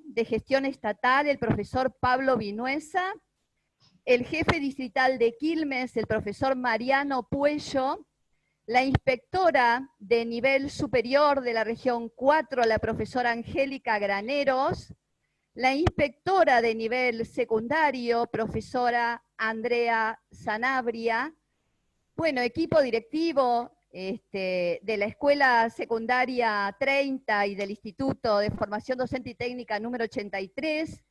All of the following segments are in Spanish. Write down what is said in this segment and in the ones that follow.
de Gestión Estatal, el profesor Pablo Vinuesa, el jefe distrital de Quilmes, el profesor Mariano Puello, la inspectora de nivel superior de la región 4, la profesora Angélica Graneros, la inspectora de nivel secundario, profesora Andrea Sanabria, bueno, equipo directivo de la Escuela Secundaria 30 y del Instituto de Formación Docente y Técnica número 83,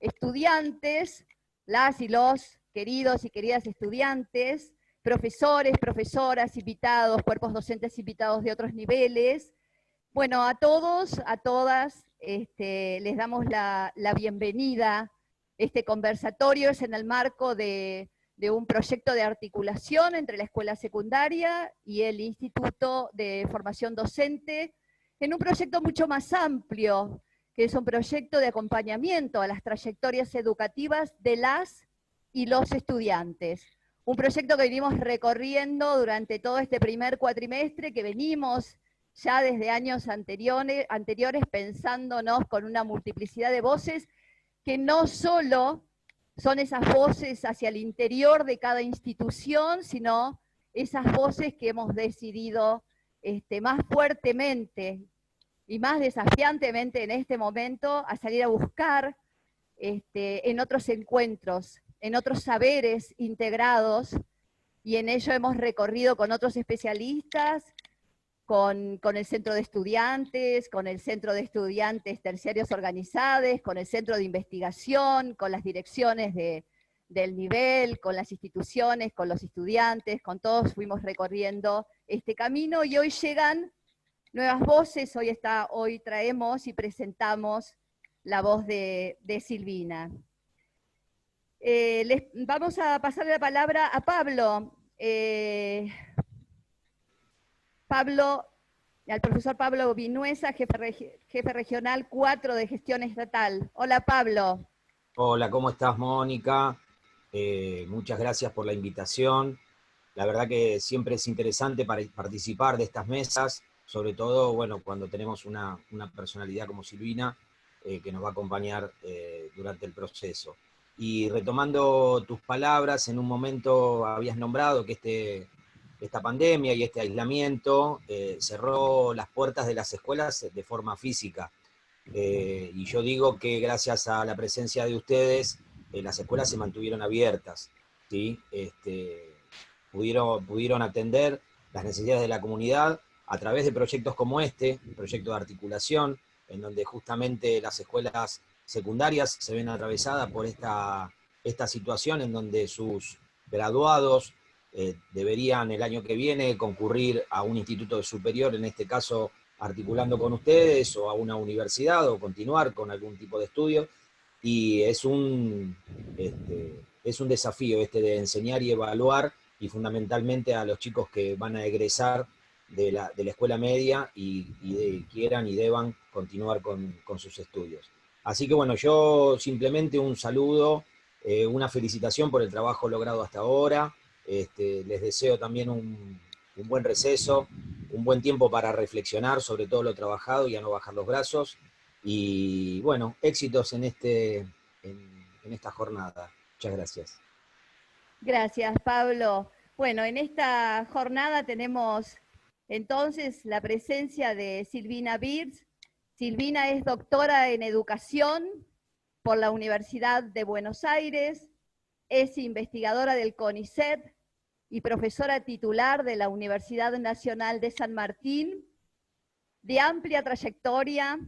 estudiantes, las y los queridos y queridas estudiantes, profesores, profesoras, invitados, cuerpos docentes invitados de otros niveles. Bueno, a todos, a todas, les damos la bienvenida. Este conversatorio es en el marco de un proyecto de articulación entre la escuela secundaria y el Instituto de Formación Docente, en un proyecto mucho más amplio, que es un proyecto de acompañamiento a las trayectorias educativas de las y los estudiantes. Un proyecto que venimos recorriendo durante todo este primer cuatrimestre, que venimos ya desde años anteriores pensándonos con una multiplicidad de voces que no solo son esas voces hacia el interior de cada institución, sino esas voces que hemos decidido más fuertemente y más desafiantemente en este momento a salir a buscar en otros encuentros, en otros saberes integrados, y en ello hemos recorrido con otros especialistas, con el Centro de Estudiantes, con el Centro de Estudiantes Terciarios Organizados, con el Centro de Investigación, con las direcciones del nivel, con las instituciones, con los estudiantes, con todos fuimos recorriendo este camino, y hoy llegan nuevas voces. Hoy traemos y presentamos la voz de Silvina. Vamos a pasar la palabra a Pablo. Al profesor Pablo Vinuesa, jefe regional 4 de Gestión Estatal. Hola, Pablo. Hola, ¿cómo estás, Mónica? Muchas gracias por la invitación. La verdad que siempre es interesante para participar de estas mesas, sobre todo, bueno, cuando tenemos una personalidad como Silvina, que nos va a acompañar durante el proceso. Y retomando tus palabras, en un momento habías nombrado que esta pandemia y este aislamiento cerró las puertas de las escuelas de forma física. Y yo digo que gracias a la presencia de ustedes, las escuelas se mantuvieron abiertas, ¿sí? Pudieron atender las necesidades de la comunidad a través de proyectos como este, proyecto de articulación, en donde justamente las escuelas secundarias se ven atravesadas por esta situación, en donde sus graduados deberían el año que viene concurrir a un instituto superior, en este caso articulando con ustedes, o a una universidad, o continuar con algún tipo de estudio, y es un desafío de enseñar y evaluar, y fundamentalmente a los chicos que van a egresar de la escuela media y quieran y deban continuar con sus estudios. Así que bueno, yo simplemente un saludo, una felicitación por el trabajo logrado hasta ahora. Les deseo también un buen receso, un buen tiempo para reflexionar sobre todo lo trabajado y a no bajar los brazos. Y bueno, éxitos en esta jornada. Muchas gracias. Gracias, Pablo. Bueno, en esta jornada tenemos entonces la presencia de Silvina Birz. Silvina es doctora en educación por la Universidad de Buenos Aires, es investigadora del CONICET y profesora titular de la Universidad Nacional de San Martín, de amplia trayectoria,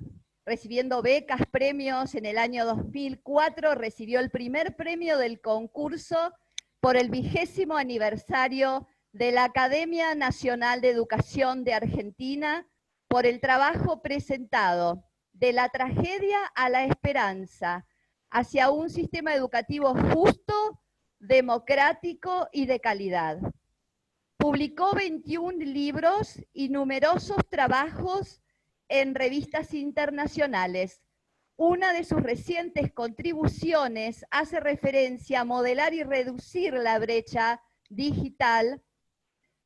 recibiendo becas, premios. En el año 2004 recibió el primer premio del concurso por el 20º aniversario de la Academia Nacional de Educación de Argentina por el trabajo presentado De la tragedia a la esperanza, hacia un sistema educativo justo, democrático y de calidad. Publicó 21 libros y numerosos trabajos en revistas internacionales. Una de sus recientes contribuciones hace referencia a modelar y reducir la brecha digital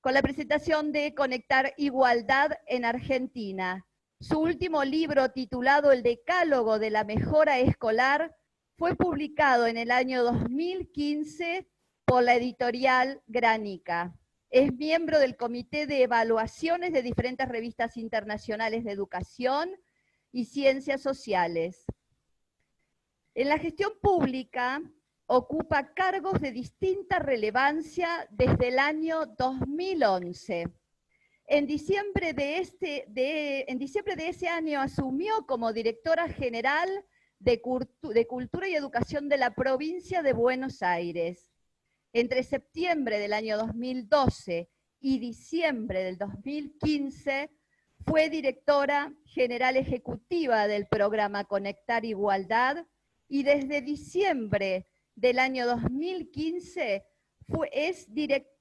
con la presentación de Conectar Igualdad en Argentina, Su último libro, titulado El Decálogo de la Mejora Escolar, fue publicado en el año 2015 por la editorial Granica. Es miembro del Comité de Evaluaciones de diferentes revistas internacionales de educación y ciencias sociales. En la gestión pública ocupa cargos de distinta relevancia desde el año 2011. En diciembre de ese año asumió como directora general de Cultura y Educación de la provincia de Buenos Aires. Entre septiembre del año 2012 y diciembre del 2015 fue directora general ejecutiva del programa Conectar Igualdad, y desde diciembre del año 2015 es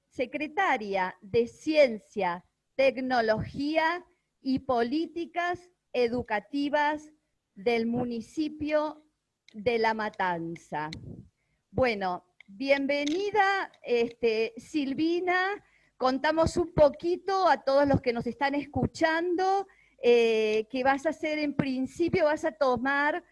secretaria de Ciencia, Tecnología y Políticas Educativas del municipio de La Matanza. Bueno, bienvenida Silvina. Contamos un poquito a todos los que nos están escuchando que vas a hacer, en principio vas a tomar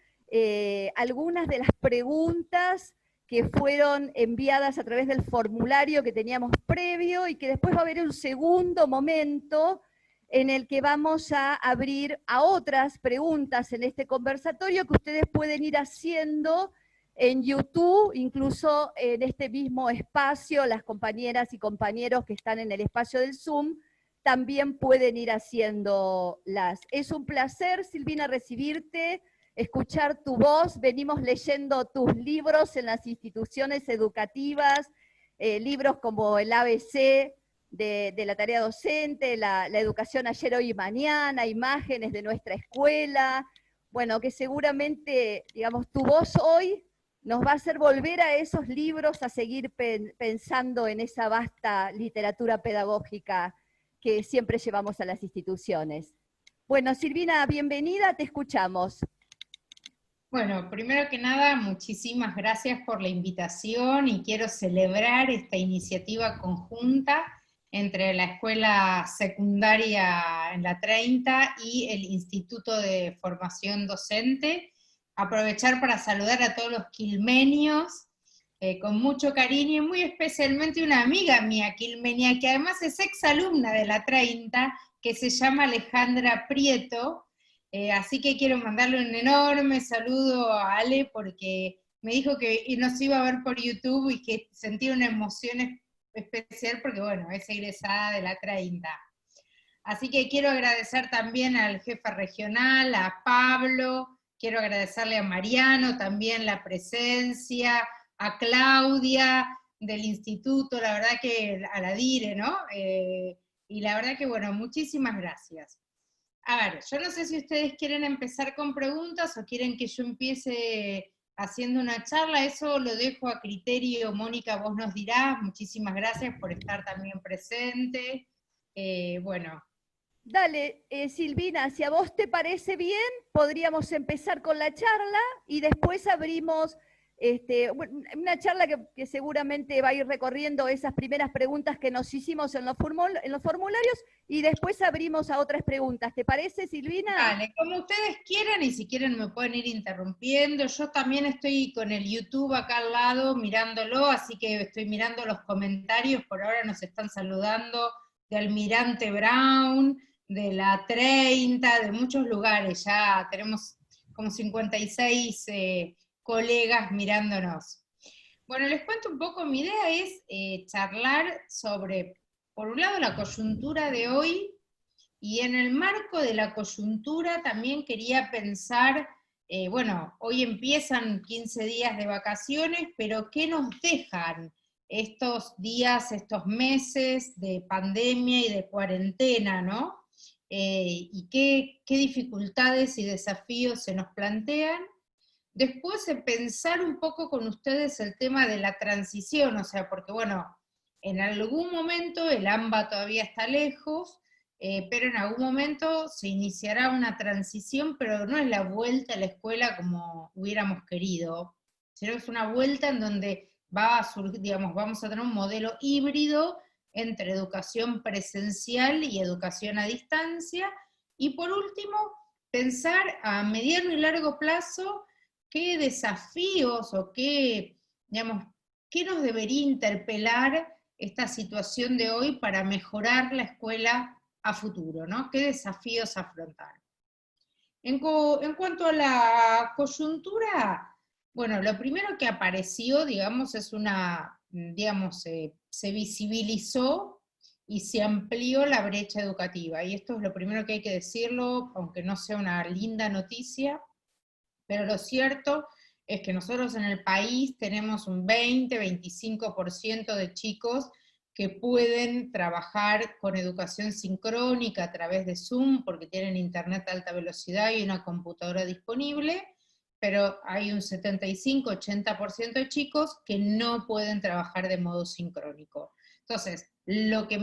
algunas de las preguntas que fueron enviadas a través del formulario que teníamos previo, y que después va a haber un segundo momento en el que vamos a abrir a otras preguntas en este conversatorio que ustedes pueden ir haciendo en YouTube, incluso en este mismo espacio, las compañeras y compañeros que están en el espacio del Zoom también pueden ir haciéndolas. Es un placer, Silvina, recibirte, escuchar tu voz. Venimos leyendo tus libros en las instituciones educativas, libros como el ABC de la tarea docente, la educación ayer, hoy y mañana, imágenes de nuestra escuela. Bueno, que seguramente, digamos, tu voz hoy nos va a hacer volver a esos libros, a seguir pensando en esa vasta literatura pedagógica que siempre llevamos a las instituciones. Bueno, Silvina, bienvenida, te escuchamos. Bueno, primero que nada, muchísimas gracias por la invitación, y quiero celebrar esta iniciativa conjunta entre la Escuela Secundaria en la 30 y el Instituto de Formación Docente. Aprovechar para saludar a todos los quilmenios con mucho cariño, y muy especialmente una amiga mía quilmenia, que además es exalumna de la 30, que se llama Alejandra Prieto. Así que quiero mandarle un enorme saludo a Ale, porque me dijo que nos iba a ver por YouTube y que sentía una emoción especial porque, bueno, es egresada de la 30. Así que quiero agradecer también al jefe regional, a Pablo, quiero agradecerle a Mariano también la presencia, a Claudia del instituto, la verdad que a la DIRE, ¿no? Y la verdad que, bueno, muchísimas gracias. A ver, yo no sé si ustedes quieren empezar con preguntas o quieren que yo empiece haciendo una charla. Eso lo dejo a criterio. Mónica, vos nos dirás. Muchísimas gracias por estar también presente. Bueno. Dale, Silvina, si a vos te parece bien, podríamos empezar con la charla y después abrimos una charla que seguramente va a ir recorriendo esas primeras preguntas que nos hicimos en los formularios, y después abrimos a otras preguntas. ¿Te parece, Silvina? Vale, como ustedes quieran, y si quieren me pueden ir interrumpiendo. Yo también estoy con el YouTube acá al lado mirándolo, así que estoy mirando los comentarios. Por ahora nos están saludando de Almirante Brown, de la 30, de muchos lugares. Ya tenemos como 56 colegas mirándonos. Bueno, les cuento un poco. Mi idea es charlar sobre, por un lado, la coyuntura de hoy, y en el marco de la coyuntura también quería pensar, bueno, hoy empiezan 15 días de vacaciones, pero ¿qué nos dejan estos días, estos meses de pandemia y de cuarentena, ¿no? Y qué dificultades y desafíos se nos plantean. Después pensar un poco con ustedes el tema de la transición, o sea, porque bueno, en algún momento el AMBA todavía está lejos, pero en algún momento se iniciará una transición, pero no es la vuelta a la escuela como hubiéramos querido, sino es una vuelta en donde va a surgir, digamos, vamos a tener un modelo híbrido entre educación presencial y educación a distancia. Y por último, pensar a mediano y largo plazo qué desafíos o qué, digamos, qué nos debería interpelar esta situación de hoy para mejorar la escuela a futuro, ¿no? ¿Qué desafíos afrontar? En cuanto a la coyuntura, bueno, lo primero que apareció, digamos, es digamos, se visibilizó y se amplió la brecha educativa. Y esto es lo primero que hay que decirlo, aunque no sea una linda noticia, pero lo cierto es que nosotros en el país tenemos un 20-25% de chicos que pueden trabajar con educación sincrónica a través de Zoom, porque tienen internet de alta velocidad y una computadora disponible, pero hay un 75-80% de chicos que no pueden trabajar de modo sincrónico. Entonces, lo que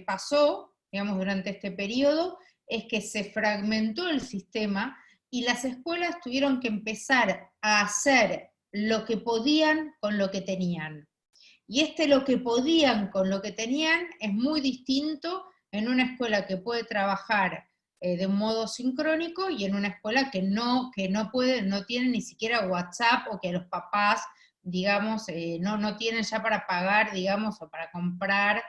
pasó, digamos, durante este periodo, es que se fragmentó el sistema y las escuelas tuvieron que empezar a hacer lo que podían con lo que tenían. Y lo que podían con lo que tenían es muy distinto en una escuela que puede trabajar de un modo sincrónico y en una escuela que no puede, no tiene ni siquiera WhatsApp, o que los papás, digamos, no tienen ya para pagar, digamos, o para comprar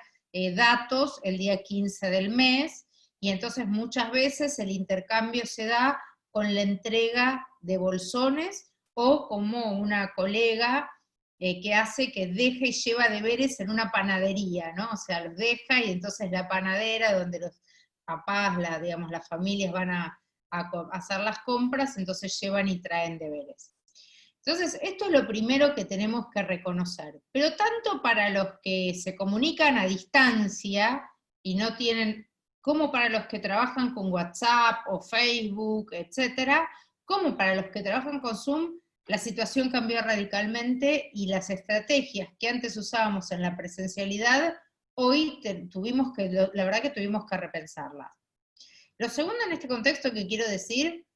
datos el día 15 del mes, y entonces muchas veces el intercambio se da con la entrega de bolsones, o como una colega que hace que deja y lleva deberes en una panadería, ¿no? O sea, los deja y entonces la panadera, donde los papás, digamos, las familias van a hacer las compras, entonces llevan y traen deberes. Entonces, esto es lo primero que tenemos que reconocer. Pero tanto para los que se comunican a distancia y no tienen, como para los que trabajan con WhatsApp o Facebook, etcétera, como para los que trabajan con Zoom, la situación cambió radicalmente y las estrategias que antes usábamos en la presencialidad, hoy la verdad que tuvimos que repensarlas. Lo segundo en este contexto que quiero decir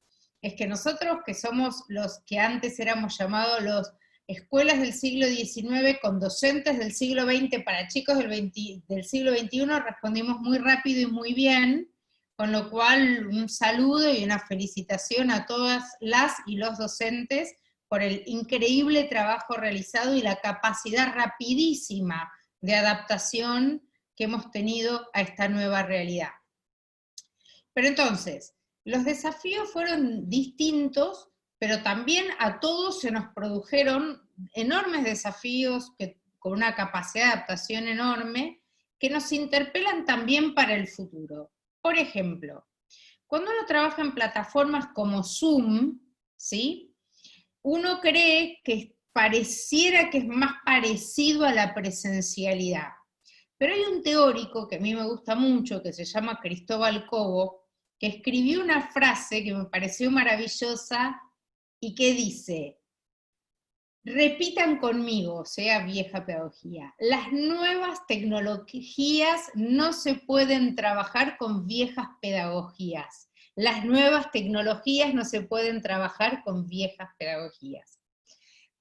es que nosotros, que somos los que antes éramos llamados los escuelas del siglo XIX con docentes del siglo XX para chicos del siglo XXI, respondimos muy rápido y muy bien, con lo cual un saludo y una felicitación a todas las y los docentes por el increíble trabajo realizado y la capacidad rapidísima de adaptación que hemos tenido a esta nueva realidad. Pero entonces, los desafíos fueron distintos, pero también a todos se nos produjeron enormes desafíos con una capacidad de adaptación enorme, que nos interpelan también para el futuro. Por ejemplo, cuando uno trabaja en plataformas como Zoom, ¿sí?, uno cree que pareciera que es más parecido a la presencialidad. Pero hay un teórico que a mí me gusta mucho, que se llama Cristóbal Cobo, que escribió una frase que me pareció maravillosa y que dice: repitan conmigo, sea vieja pedagogía, las nuevas tecnologías no se pueden trabajar con viejas pedagogías. Las nuevas tecnologías no se pueden trabajar con viejas pedagogías.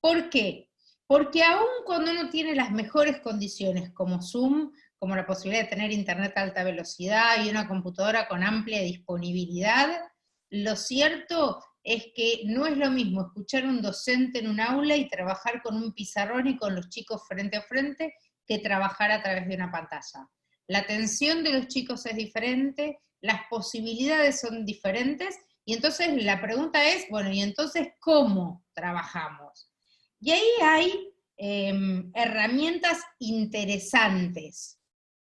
¿Por qué? Porque aún cuando uno tiene las mejores condiciones, como Zoom, como la posibilidad de tener internet a alta velocidad y una computadora con amplia disponibilidad, lo cierto es que no es lo mismo escuchar a un docente en un aula y trabajar con un pizarrón y con los chicos frente a frente, que trabajar a través de una pantalla. La atención de los chicos es diferente, las posibilidades son diferentes, y entonces la pregunta es, bueno, ¿y entonces cómo trabajamos? Y ahí hay herramientas interesantes,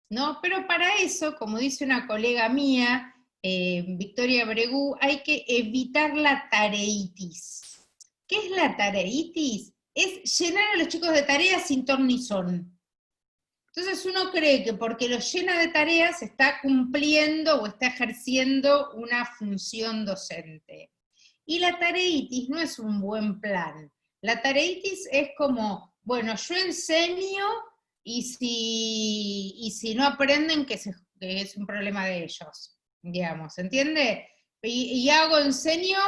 ¿no? Pero para eso, como dice una colega mía, Victoria Bregú, hay que evitar la tareitis. ¿Qué es la tareitis? Es llenar a los chicos de tareas sin ton ni son. Entonces uno cree que porque los llena de tareas está cumpliendo o está ejerciendo una función docente. Y la tareitis no es un buen plan. La tareitis es como, bueno, yo enseño y si no aprenden, que es un problema de ellos, digamos, ¿entiende? Y enseño,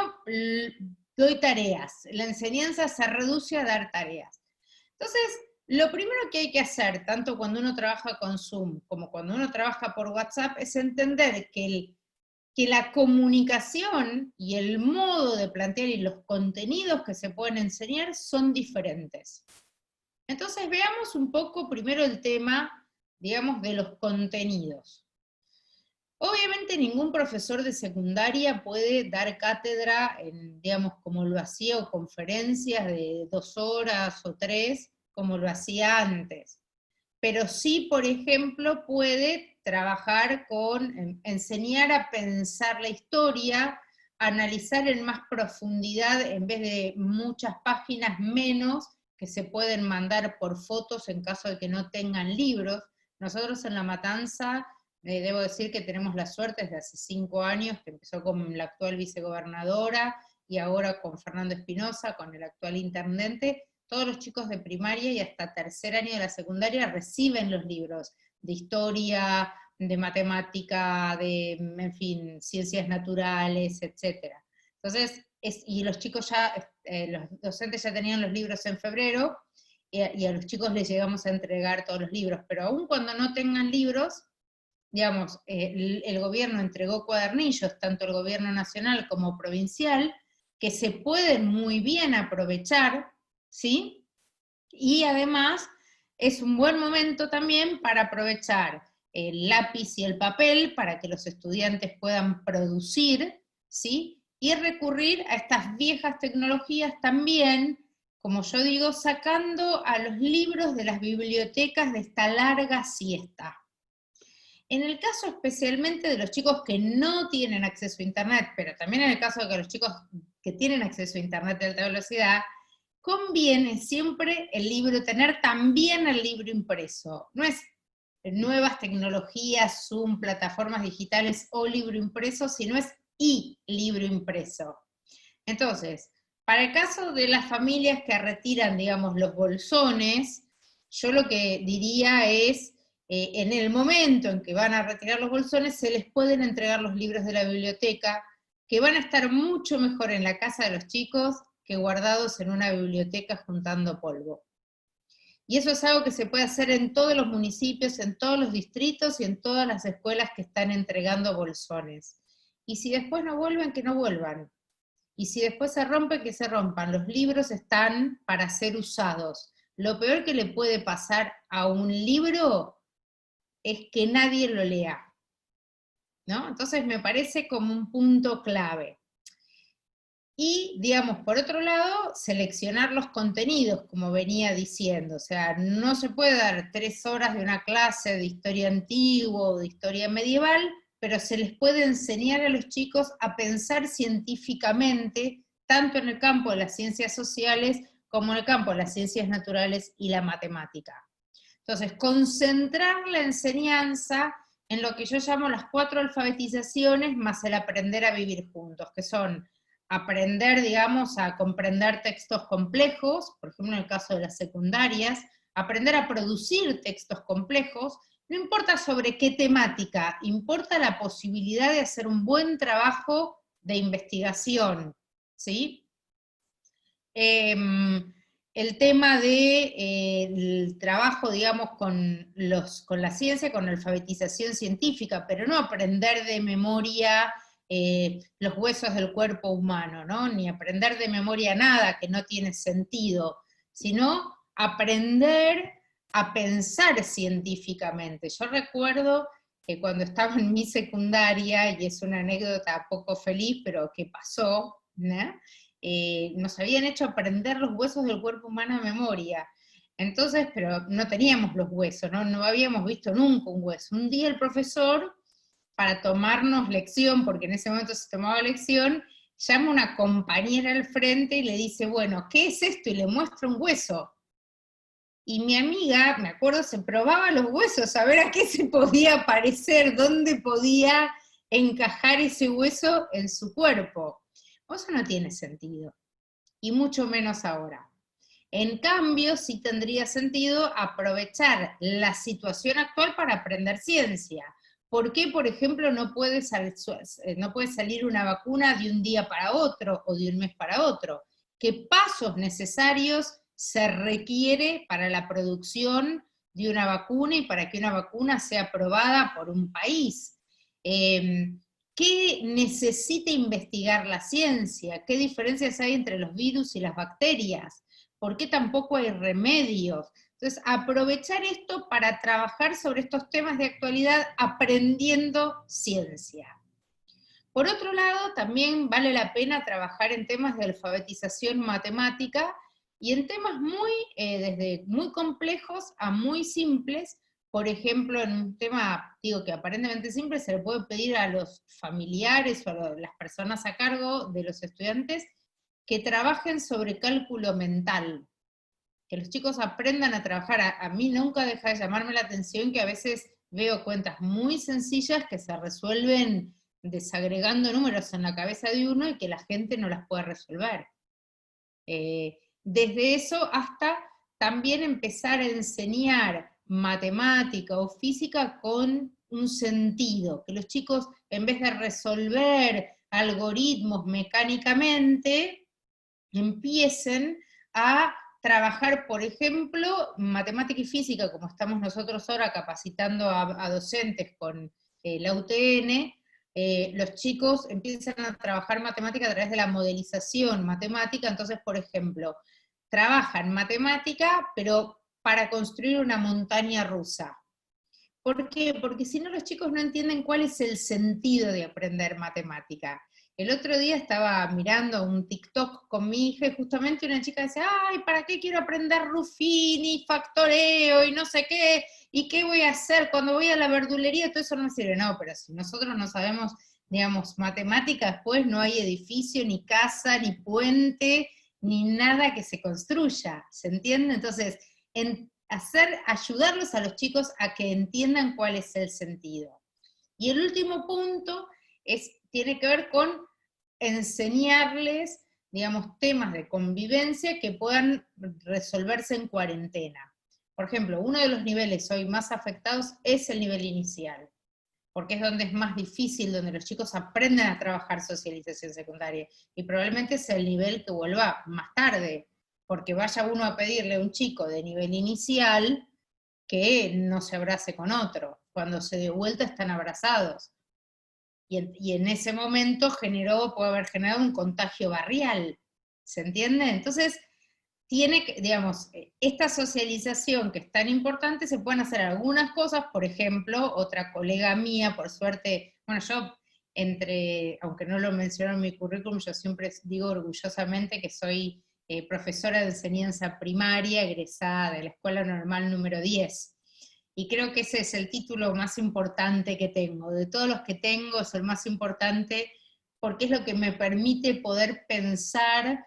doy tareas. La enseñanza se reduce a dar tareas. Entonces, lo primero que hay que hacer, tanto cuando uno trabaja con Zoom como cuando uno trabaja por WhatsApp, es entender que que la comunicación y el modo de plantear y los contenidos que se pueden enseñar son diferentes. Entonces veamos un poco primero el tema, digamos, de los contenidos. Obviamente ningún profesor de secundaria puede dar cátedra, digamos, como lo hacía, o conferencias de 2 horas o 3, como lo hacía antes. Pero sí, por ejemplo, puede trabajar con, enseñar a pensar la historia, analizar en más profundidad, en vez de muchas páginas, menos, que se pueden mandar por fotos en caso de que no tengan libros. Nosotros en La Matanza, debo decir que tenemos la suerte desde hace 5 años, que empezó con la actual vicegobernadora, y ahora con Fernando Espinosa, con el actual intendente, todos los chicos de primaria y hasta tercer año de la secundaria reciben los libros de historia, de matemática, de, en fin, ciencias naturales, etc. Entonces, y los chicos ya, los docentes ya tenían los libros en febrero, y a los chicos les llegamos a entregar todos los libros, pero aún cuando no tengan libros, digamos, el gobierno entregó cuadernillos, tanto el gobierno nacional como provincial, que se pueden muy bien aprovechar, ¿sí? Y además es un buen momento también para aprovechar el lápiz y el papel para que los estudiantes puedan producir, ¿sí? Y recurrir a estas viejas tecnologías también, como yo digo, sacando a los libros de las bibliotecas de esta larga siesta. En el caso especialmente de los chicos que no tienen acceso a Internet, pero también en el caso de que los chicos que tienen acceso a Internet de alta velocidad, conviene siempre el libro, tener también el libro impreso. No es nuevas tecnologías, Zoom, plataformas digitales o libro impreso, sino es libro impreso. Entonces, para el caso de las familias que retiran, digamos, los bolsones, yo lo que diría es, en el momento en que van a retirar los bolsones, se les pueden entregar los libros de la biblioteca, que van a estar mucho mejor en la casa de los chicos que guardados en una biblioteca juntando polvo. Y eso es algo que se puede hacer en todos los municipios, en todos los distritos y en todas las escuelas que están entregando bolsones. Y si después no vuelven, que no vuelvan. Y si después se rompen, que se rompan. Los libros están para ser usados. Lo peor que le puede pasar a un libro es que nadie lo lea, ¿no? Entonces me parece como un punto clave. Y, digamos, por otro lado, seleccionar los contenidos, como venía diciendo. O sea, no se puede dar 3 horas de una clase de historia antigua o de historia medieval, pero se les puede enseñar a los chicos a pensar científicamente, tanto en el campo de las ciencias sociales como en el campo de las ciencias naturales y la matemática. Entonces, concentrar la enseñanza en lo que yo llamo las 4 alfabetizaciones más el aprender a vivir juntos, que son aprender, digamos, a comprender textos complejos, por ejemplo en el caso de las secundarias, aprender a producir textos complejos, no importa sobre qué temática, importa la posibilidad de hacer un buen trabajo de investigación, ¿sí? El tema del trabajo, digamos, con la ciencia, con la alfabetización científica, pero no aprender de memoria los huesos del cuerpo humano, ¿no? Ni aprender de memoria nada que no tiene sentido, sino aprender a pensar científicamente. Yo recuerdo que cuando estaba en mi secundaria, y es una anécdota poco feliz, pero que pasó, ¿no? Nos habían hecho aprender los huesos del cuerpo humano a memoria. Entonces, pero no teníamos los huesos, ¿no? No habíamos visto nunca un hueso. Un día el profesor, para tomarnos lección, porque en ese momento se tomaba lección, llama a una compañera al frente y le dice, bueno, ¿qué es esto? Y le muestra un hueso. Y mi amiga, me acuerdo, se probaba los huesos, a ver a qué se podía parecer, dónde podía encajar ese hueso en su cuerpo. Eso no tiene sentido, y mucho menos ahora. En cambio, sí tendría sentido aprovechar la situación actual para aprender ciencia. ¿Por qué, por ejemplo, no puede salir una vacuna de un día para otro o de un mes para otro? ¿Qué pasos necesarios se requiere para la producción de una vacuna y para que una vacuna sea aprobada por un país? ¿qué necesita investigar la ciencia? ¿Qué diferencias hay entre los virus y las bacterias? ¿Por qué tampoco hay remedios? Entonces, aprovechar esto para trabajar sobre estos temas de actualidad aprendiendo ciencia. Por otro lado, también vale la pena trabajar en temas de alfabetización matemática y en temas desde muy complejos a muy simples. Por ejemplo, en un tema, digo, que aparentemente simple, se le puede pedir a los familiares o a las personas a cargo de los estudiantes que trabajen sobre cálculo mental, que los chicos aprendan a trabajar. A mí nunca deja de llamarme la atención que a veces veo cuentas muy sencillas que se resuelven desagregando números en la cabeza de uno y que la gente no las puede resolver. Desde eso hasta también empezar a enseñar matemática o física con un sentido, que los chicos, en vez de resolver algoritmos mecánicamente, empiecen a trabajar, por ejemplo, matemática y física, como estamos nosotros ahora capacitando a docentes con la UTN. Los chicos empiezan a trabajar matemática a través de la modelización matemática. Entonces, por ejemplo, trabajan matemática, pero para construir una montaña rusa. ¿Por qué? Porque si no los chicos no entienden cuál es el sentido de aprender matemática. El otro día estaba mirando un TikTok con mi hija y justamente una chica decía, ay, ¿para qué quiero aprender Ruffini, factoreo y no sé qué? ¿Y qué voy a hacer cuando voy a la verdulería? Todo eso no me sirve. No, pero si nosotros no sabemos, digamos, matemática, después no hay edificio, ni casa, ni puente, ni nada que se construya, ¿se entiende? Entonces, ayudarlos a los chicos a que entiendan cuál es el sentido. Y el último punto tiene que ver con enseñarles, digamos, temas de convivencia que puedan resolverse en cuarentena. Por ejemplo, uno de los niveles hoy más afectados es el nivel inicial, porque es donde es más difícil, donde los chicos aprenden a trabajar socialización secundaria, y probablemente es el nivel que vuelva más tarde, porque vaya uno a pedirle a un chico de nivel inicial que no se abrace con otro, cuando se dé vuelta están abrazados. Y en ese momento puede haber generado un contagio barrial, ¿se entiende? Entonces, digamos, esta socialización que es tan importante, se pueden hacer algunas cosas. Por ejemplo, otra colega mía, por suerte, bueno, yo aunque no lo menciono en mi currículum, yo siempre digo orgullosamente que soy profesora de enseñanza primaria, egresada de la Escuela Normal número 10. Y creo que ese es el título más importante que tengo. De todos los que tengo, es el más importante, porque es lo que me permite poder pensar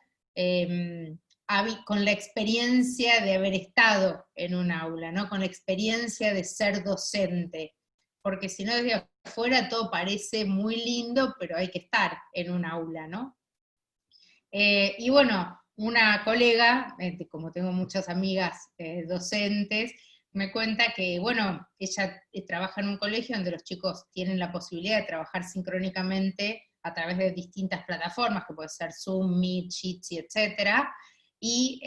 con la experiencia de haber estado en un aula, ¿no? Con la experiencia de ser docente. Porque si no, desde afuera todo parece muy lindo, pero hay que estar en un aula, ¿no? Y bueno, una colega, como tengo muchas amigas docentes, me cuenta que, bueno, ella trabaja en un colegio donde los chicos tienen la posibilidad de trabajar sincrónicamente a través de distintas plataformas, que puede ser Zoom, Meet, Jitsi, etc. Y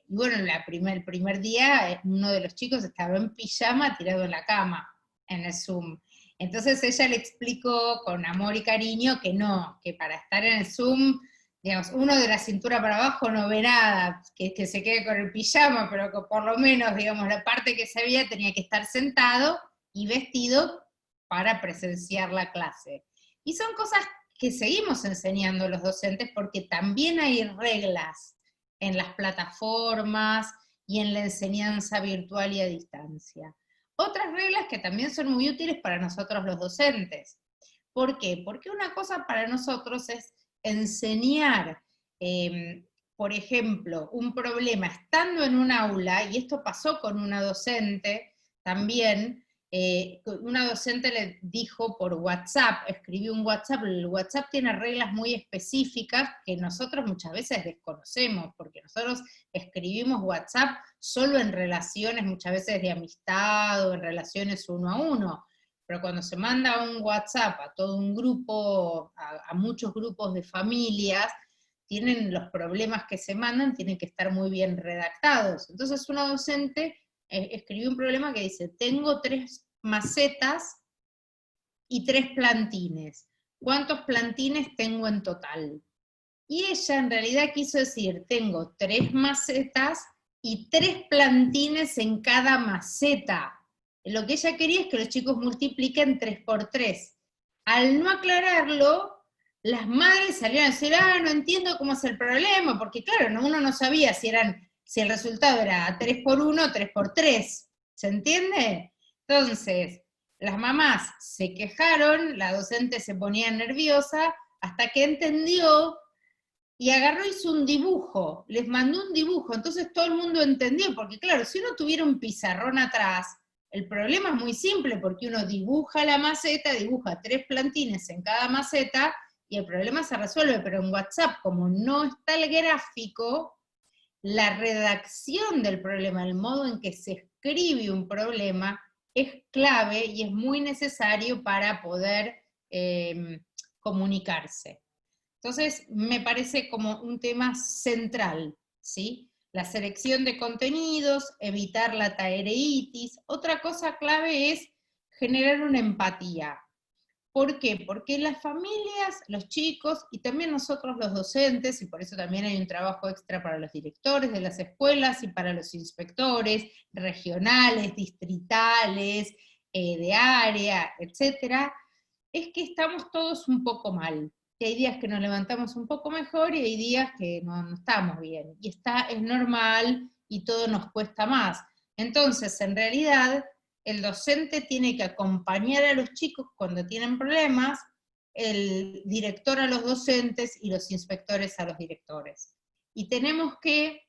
bueno, el primer día uno de los chicos estaba en pijama tirado en la cama, en el Zoom. Entonces ella le explicó con amor y cariño que no, que para estar en el Zoom, digamos, uno de la cintura para abajo no ve nada, que se quede con el pijama, pero que por lo menos, digamos, la parte que se veía tenía que estar sentado y vestido para presenciar la clase. Y son cosas que seguimos enseñando los docentes porque también hay reglas en las plataformas y en la enseñanza virtual y a distancia. Otras reglas que también son muy útiles para nosotros los docentes. ¿Por qué? Porque una cosa para nosotros es enseñar, por ejemplo, un problema estando en un aula, y esto pasó con una docente también, una docente le dijo por WhatsApp, escribió un WhatsApp, el WhatsApp tiene reglas muy específicas que nosotros muchas veces desconocemos, porque nosotros escribimos WhatsApp solo en relaciones muchas veces de amistad o en relaciones uno a uno, pero cuando se manda un WhatsApp a todo un grupo, a muchos grupos de familias, los problemas que se mandan tienen que estar muy bien redactados. Entonces una docente escribió un problema que dice, tengo 3 macetas y 3 plantines. ¿cuántos plantines tengo en total? Y ella en realidad quiso decir, tengo 3 macetas y 3 plantines en cada maceta. Lo que ella quería es que los chicos multipliquen 3 por 3. Al no aclararlo, las madres salieron a decir, no entiendo cómo es el problema, porque claro, uno no sabía si el resultado era 3 por 1 o 3 por 3. ¿Se entiende? Entonces, las mamás se quejaron, la docente se ponía nerviosa, hasta que entendió, y agarró y hizo un dibujo, les mandó un dibujo, entonces todo el mundo entendió, porque claro, si uno tuviera un pizarrón atrás, el problema es muy simple, porque uno dibuja la maceta, dibuja 3 plantines en cada maceta, y el problema se resuelve, pero en WhatsApp, como no está el gráfico, la redacción del problema, el modo en que se escribe un problema, es clave y es muy necesario para poder comunicarse. Entonces, me parece como un tema central, ¿sí? La selección de contenidos, evitar la tareitis. Otra cosa clave es generar una empatía. ¿Por qué? Porque las familias, los chicos, y también nosotros los docentes, y por eso también hay un trabajo extra para los directores de las escuelas y para los inspectores regionales, distritales, de área, etcétera, es que estamos todos un poco mal. Que hay días que nos levantamos un poco mejor y hay días que no estamos bien. Y es normal y todo nos cuesta más. Entonces, en realidad, el docente tiene que acompañar a los chicos cuando tienen problemas, el director a los docentes y los inspectores a los directores. Y tenemos que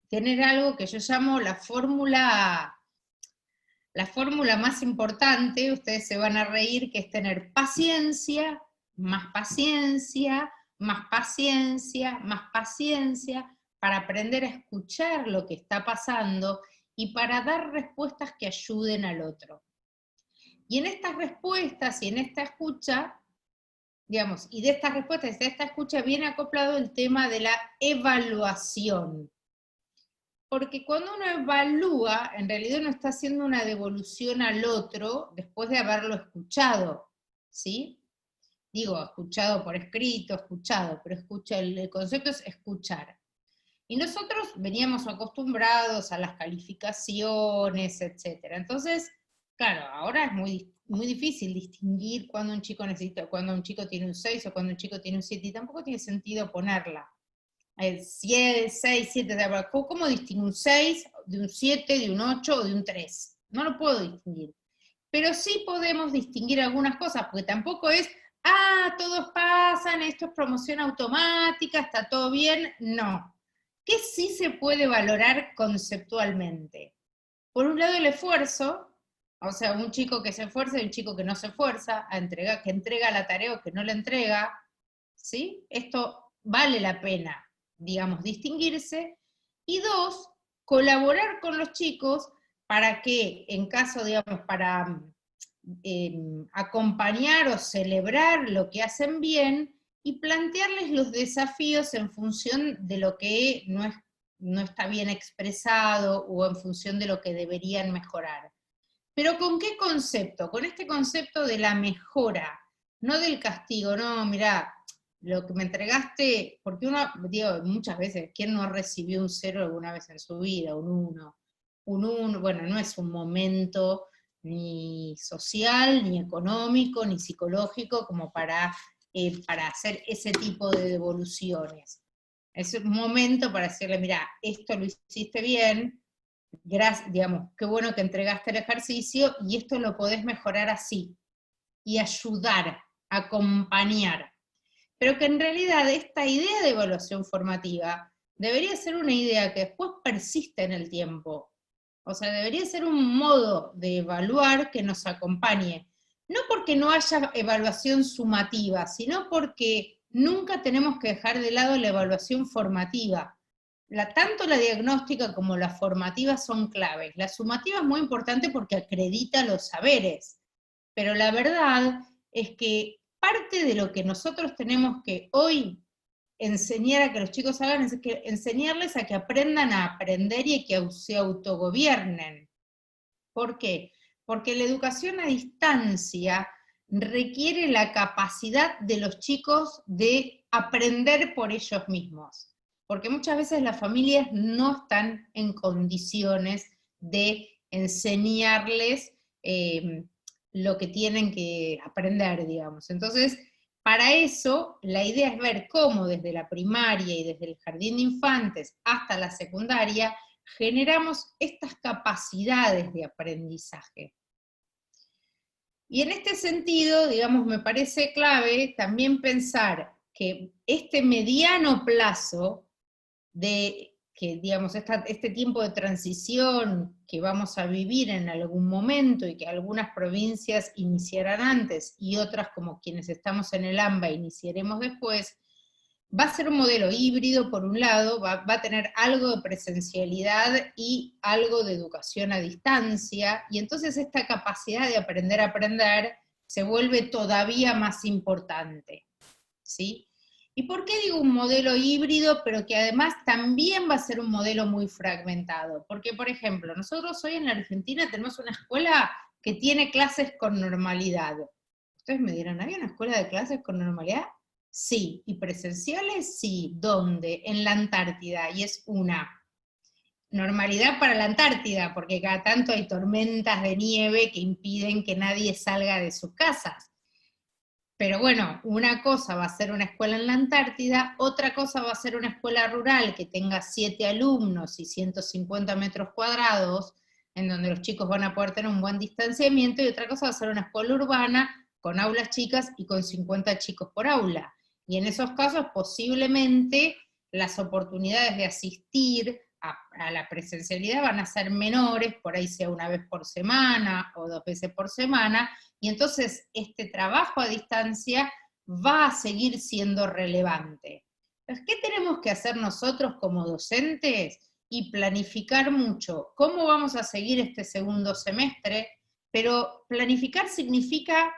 tener algo que yo llamo la fórmula más importante, ustedes se van a reír, que es tener paciencia, más paciencia, más paciencia, más paciencia, para aprender a escuchar lo que está pasando y para dar respuestas que ayuden al otro. Y en estas respuestas y en esta escucha, digamos, y de estas respuestas y de esta escucha viene acoplado el tema de la evaluación. Porque cuando uno evalúa, en realidad uno está haciendo una devolución al otro después de haberlo escuchado, ¿sí? Digo, escuchado por escrito, pero el concepto es escuchar. Y nosotros veníamos acostumbrados a las calificaciones, etc. Entonces, claro, ahora es muy difícil distinguir cuando un chico tiene un 6 o cuando un chico tiene un 7, y tampoco tiene sentido ponerla. 6, 7, ¿cómo distingo un 6 de un 7, de un 8 o de un 3? No lo puedo distinguir. Pero sí podemos distinguir algunas cosas, porque tampoco es, todos pasan, esto es promoción automática, está todo bien. No. ¿Qué sí se puede valorar conceptualmente? Por un lado el esfuerzo, o sea, un chico que se esfuerza y un chico que no se esfuerza, que entrega la tarea o que no la entrega, ¿sí? Esto vale la pena, digamos, distinguirse. Y 2, colaborar con los chicos para que, en caso, digamos, para acompañar o celebrar lo que hacen bien, y plantearles los desafíos en función de lo que no está bien expresado o en función de lo que deberían mejorar. ¿Pero con qué concepto? Con este concepto de la mejora, no del castigo. No, mirá, lo que me entregaste, porque uno, digo, muchas veces, ¿quién no recibió un 0 alguna vez en su vida? Un 1. Un 1, bueno, no es un momento ni social, ni económico, ni psicológico, como para hacer ese tipo de devoluciones. Es un momento para decirle, mira, esto lo hiciste bien, gracias, digamos, qué bueno que entregaste el ejercicio, y esto lo podés mejorar así, y ayudar, acompañar. Pero que en realidad esta idea de evaluación formativa debería ser una idea que después persiste en el tiempo. O sea, debería ser un modo de evaluar que nos acompañe. No porque no haya evaluación sumativa, sino porque nunca tenemos que dejar de lado la evaluación formativa. Tanto la diagnóstica como la formativa son claves. La sumativa es muy importante porque acredita los saberes, pero la verdad es que parte de lo que nosotros tenemos que hoy enseñar a que los chicos hagan es que enseñarles a que aprendan a aprender y a que se autogobiernen. ¿Por qué? Porque la educación a distancia requiere la capacidad de los chicos de aprender por ellos mismos, porque muchas veces las familias no están en condiciones de enseñarles lo que tienen que aprender, digamos. Entonces, para eso, la idea es ver cómo desde la primaria y desde el jardín de infantes hasta la secundaria, generamos estas capacidades de aprendizaje. Y en este sentido, digamos, me parece clave también pensar que este mediano plazo de que, digamos, este tiempo de transición que vamos a vivir en algún momento y que algunas provincias iniciarán antes y otras, como quienes estamos en el AMBA, iniciaremos después, va a ser un modelo híbrido, por un lado, va a tener algo de presencialidad y algo de educación a distancia, y entonces esta capacidad de aprender a aprender se vuelve todavía más importante, ¿sí? ¿Y por qué digo un modelo híbrido, pero que además también va a ser un modelo muy fragmentado? Porque, por ejemplo, nosotros hoy en la Argentina tenemos una escuela que tiene clases con normalidad. Ustedes me dirán, ¿había una escuela de clases con normalidad? Sí. ¿Y presenciales? Sí. ¿Dónde? En la Antártida, y es una normalidad para la Antártida, porque cada tanto hay tormentas de nieve que impiden que nadie salga de sus casas. Pero bueno, una cosa va a ser una escuela en la Antártida, otra cosa va a ser una escuela rural que tenga 7 alumnos y 150 metros cuadrados, en donde los chicos van a poder tener un buen distanciamiento, y otra cosa va a ser una escuela urbana con aulas chicas y con 50 chicos por aula. Y en esos casos posiblemente las oportunidades de asistir a la presencialidad van a ser menores, por ahí sea una vez por semana o 2 veces por semana, y entonces este trabajo a distancia va a seguir siendo relevante. Entonces, ¿qué tenemos que hacer nosotros como docentes? Y planificar mucho cómo vamos a seguir este segundo semestre, pero planificar significa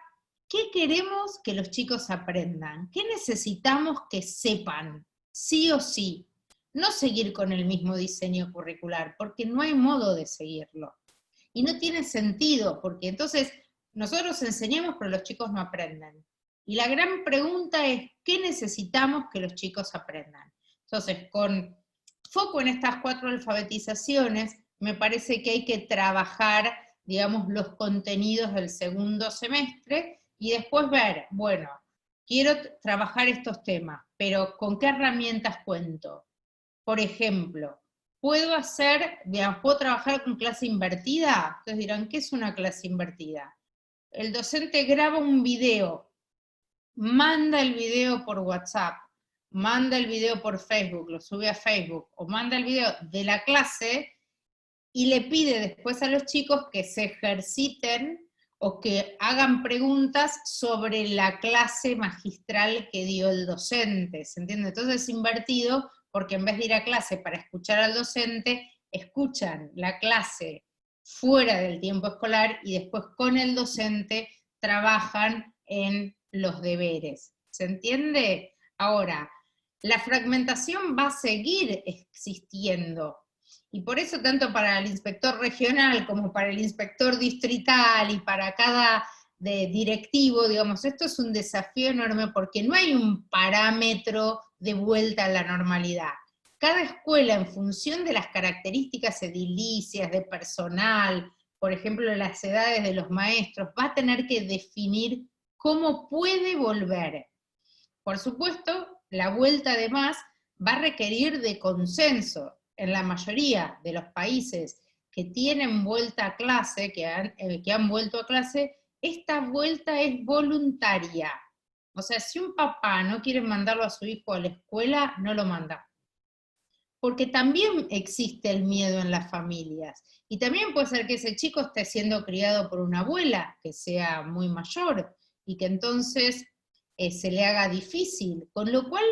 qué queremos que los chicos aprendan, qué necesitamos que sepan, sí o sí. No seguir con el mismo diseño curricular, porque no hay modo de seguirlo. Y no tiene sentido, porque entonces nosotros enseñamos, pero los chicos no aprenden. Y la gran pregunta es, ¿qué necesitamos que los chicos aprendan? Entonces, con foco en estas 4 alfabetizaciones, me parece que hay que trabajar, digamos, los contenidos del segundo semestre, y después ver, bueno, quiero trabajar estos temas, pero ¿con qué herramientas cuento? Por ejemplo, ¿puedo trabajar con clase invertida? Ustedes dirán, ¿qué es una clase invertida? El docente graba un video, manda el video por WhatsApp, manda el video por Facebook, lo sube a Facebook, o manda el video de la clase y le pide después a los chicos que se ejerciten o que hagan preguntas sobre la clase magistral que dio el docente, ¿se entiende? Entonces es invertido, porque en vez de ir a clase para escuchar al docente, escuchan la clase fuera del tiempo escolar y después con el docente trabajan en los deberes. ¿Se entiende? Ahora, la fragmentación va a seguir existiendo, y por eso tanto para el inspector regional como para el inspector distrital y para cada directivo, digamos, esto es un desafío enorme porque no hay un parámetro de vuelta a la normalidad. Cada escuela, en función de las características edilicias, de personal, por ejemplo, las edades de los maestros, va a tener que definir cómo puede volver. Por supuesto, la vuelta además va a requerir de consenso. En la mayoría de los países que tienen vuelta a clase, que han vuelto a clase, esta vuelta es voluntaria. O sea, si un papá no quiere mandarlo a su hijo a la escuela, no lo manda. Porque también existe el miedo en las familias. Y también puede ser que ese chico esté siendo criado por una abuela que sea muy mayor y que entonces se le haga difícil. Con lo cual,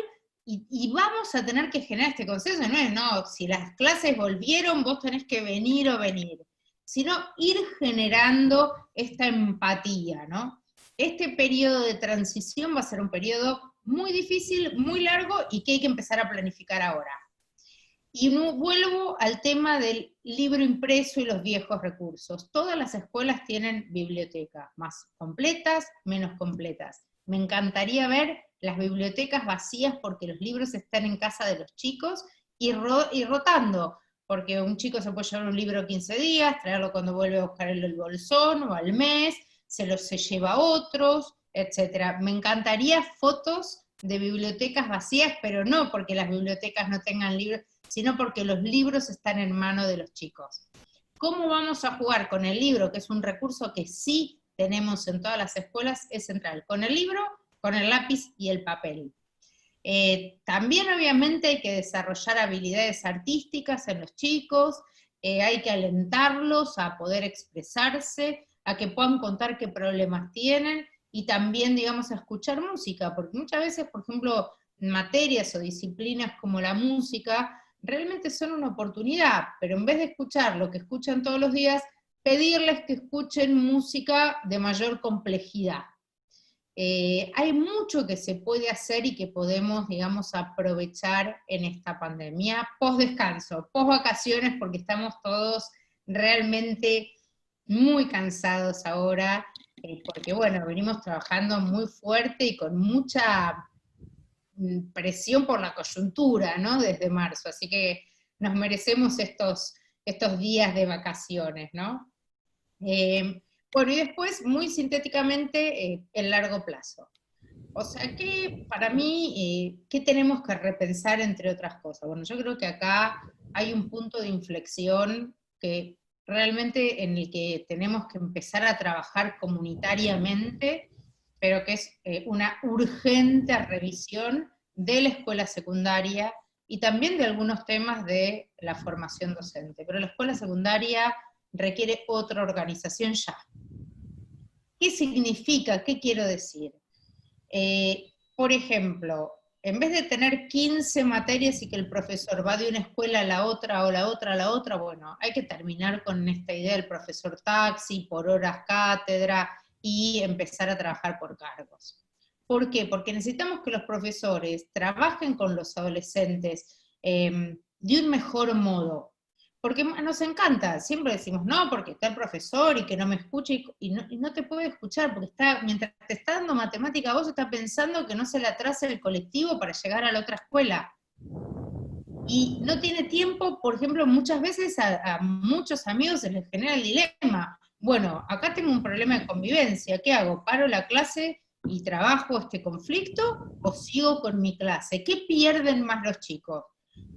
y vamos a tener que generar este consenso, no es, no, si las clases volvieron, vos tenés que venir o venir, sino ir generando esta empatía, ¿no? Este periodo de transición va a ser un periodo muy difícil, muy largo, y que hay que empezar a planificar ahora. Y vuelvo al tema del libro impreso y los viejos recursos. Todas las escuelas tienen bibliotecas, más completas, menos completas. Me encantaría ver las bibliotecas vacías porque los libros están en casa de los chicos y rotando, porque un chico se puede llevar un libro 15 días, traerlo cuando vuelve a buscar el bolsón o al mes, se lleva a otros, etc. Me encantaría fotos de bibliotecas vacías, pero no porque las bibliotecas no tengan libros, sino porque los libros están en manos de los chicos. ¿Cómo vamos a jugar con el libro, que es un recurso que sí tenemos en todas las escuelas? Es central, con el libro, con el lápiz y el papel. También obviamente hay que desarrollar habilidades artísticas en los chicos, hay que alentarlos a poder expresarse, a que puedan contar qué problemas tienen, y también, digamos, a escuchar música, porque muchas veces, por ejemplo, materias o disciplinas como la música, realmente son una oportunidad, pero en vez de escuchar lo que escuchan todos los días, pedirles que escuchen música de mayor complejidad. Hay mucho que se puede hacer y que podemos, digamos, aprovechar en esta pandemia, post descanso, post vacaciones, porque estamos todos realmente muy cansados ahora, porque bueno, venimos trabajando muy fuerte y con mucha presión por la coyuntura, ¿no? Desde marzo, así que nos merecemos estos días de vacaciones, ¿no? Bueno, y después, muy sintéticamente, el largo plazo. O sea que, para mí, ¿qué tenemos que repensar entre otras cosas? Bueno, yo creo que acá hay un punto de inflexión que realmente en el que tenemos que empezar a trabajar comunitariamente, pero que es una urgente revisión de la escuela secundaria y también de algunos temas de la formación docente. Pero la escuela secundaria requiere otra organización ya. ¿Qué significa? ¿Qué quiero decir? Por ejemplo, en vez de tener 15 materias y que el profesor va de una escuela a la otra, o la otra a la otra, bueno, hay que terminar con esta idea del profesor taxi, por horas cátedra, y empezar a trabajar por cargos. ¿Por qué? Porque necesitamos que los profesores trabajen con los adolescentes de un mejor modo. Porque nos encanta, siempre decimos, no, porque está el profesor y que no me escuche, y no te puede escuchar, porque mientras te está dando matemática, vos estás pensando que no se le atrase el colectivo para llegar a la otra escuela. Y no tiene tiempo, por ejemplo, muchas veces a muchos amigos se les genera el dilema. Bueno, acá tengo un problema de convivencia, ¿qué hago? ¿Paro la clase y trabajo este conflicto o sigo con mi clase? ¿Qué pierden más los chicos?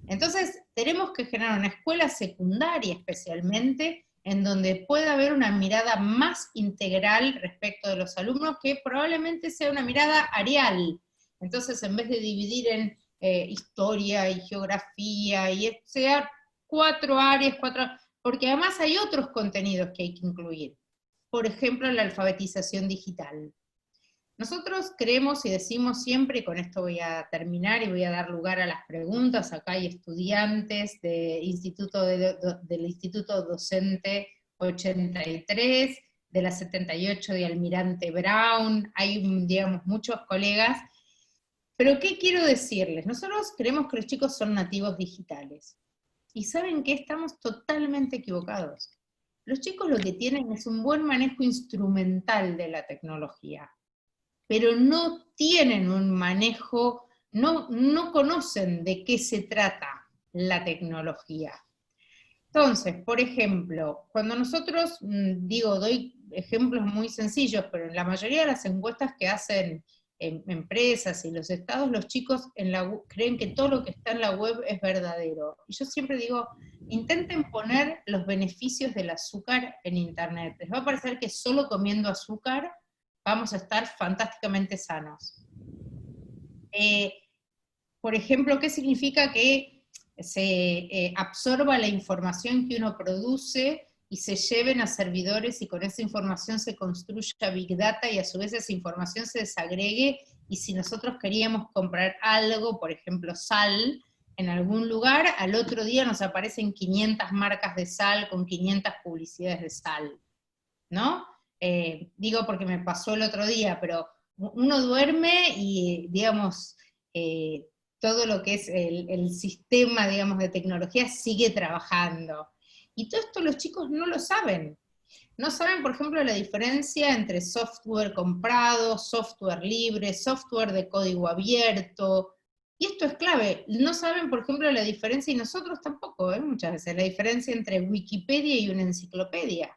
Entonces, tenemos que generar una escuela secundaria especialmente, en donde pueda haber una mirada más integral respecto de los alumnos, que probablemente sea una mirada areal. Entonces, en vez de dividir en historia y geografía, y sea 4 áreas, porque además hay otros contenidos que hay que incluir. Por ejemplo, la alfabetización digital. Nosotros creemos y decimos siempre, y con esto voy a terminar y voy a dar lugar a las preguntas, acá hay estudiantes del Instituto Docente 83, de la 78 de Almirante Brown, hay, digamos, muchos colegas, pero ¿qué quiero decirles? Nosotros creemos que los chicos son nativos digitales, y ¿saben qué? Estamos totalmente equivocados. Los chicos lo que tienen es un buen manejo instrumental de la tecnología, pero no tienen un manejo, no conocen de qué se trata la tecnología. Entonces, por ejemplo, cuando nosotros, doy ejemplos muy sencillos, pero en la mayoría de las encuestas que hacen empresas y los estados, los chicos creen que todo lo que está en la web es verdadero. Y yo siempre digo, intenten poner los beneficios del azúcar en internet. Les va a parecer que solo comiendo azúcar vamos a estar fantásticamente sanos. Por ejemplo, ¿qué significa que se absorba la información que uno produce y se lleven a servidores y con esa información se construya Big Data y a su vez esa información se desagregue, y si nosotros queríamos comprar algo, por ejemplo sal, en algún lugar, al otro día nos aparecen 500 marcas de sal con 500 publicidades de sal, ¿no? Digo porque me pasó el otro día, pero uno duerme y, digamos, todo lo que es el sistema, digamos, de tecnología sigue trabajando. Y todo esto los chicos no lo saben. No saben, por ejemplo, la diferencia entre software comprado, software libre, software de código abierto, y esto es clave. No saben, por ejemplo, la diferencia, y nosotros tampoco, muchas veces, la diferencia entre Wikipedia y una enciclopedia.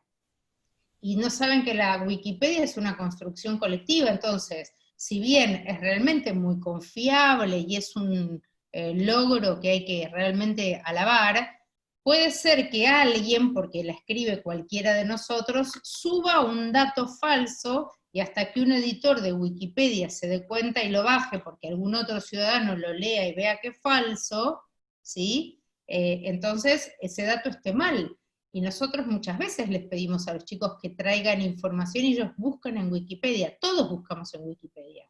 Y no saben que la Wikipedia es una construcción colectiva, entonces, si bien es realmente muy confiable y es un logro que hay que realmente alabar, puede ser que alguien, porque la escribe cualquiera de nosotros, suba un dato falso, y hasta que un editor de Wikipedia se dé cuenta y lo baje, porque algún otro ciudadano lo lea y vea que es falso, ¿sí? Entonces ese dato esté mal. Y nosotros muchas veces les pedimos a los chicos que traigan información y ellos buscan en Wikipedia, todos buscamos en Wikipedia.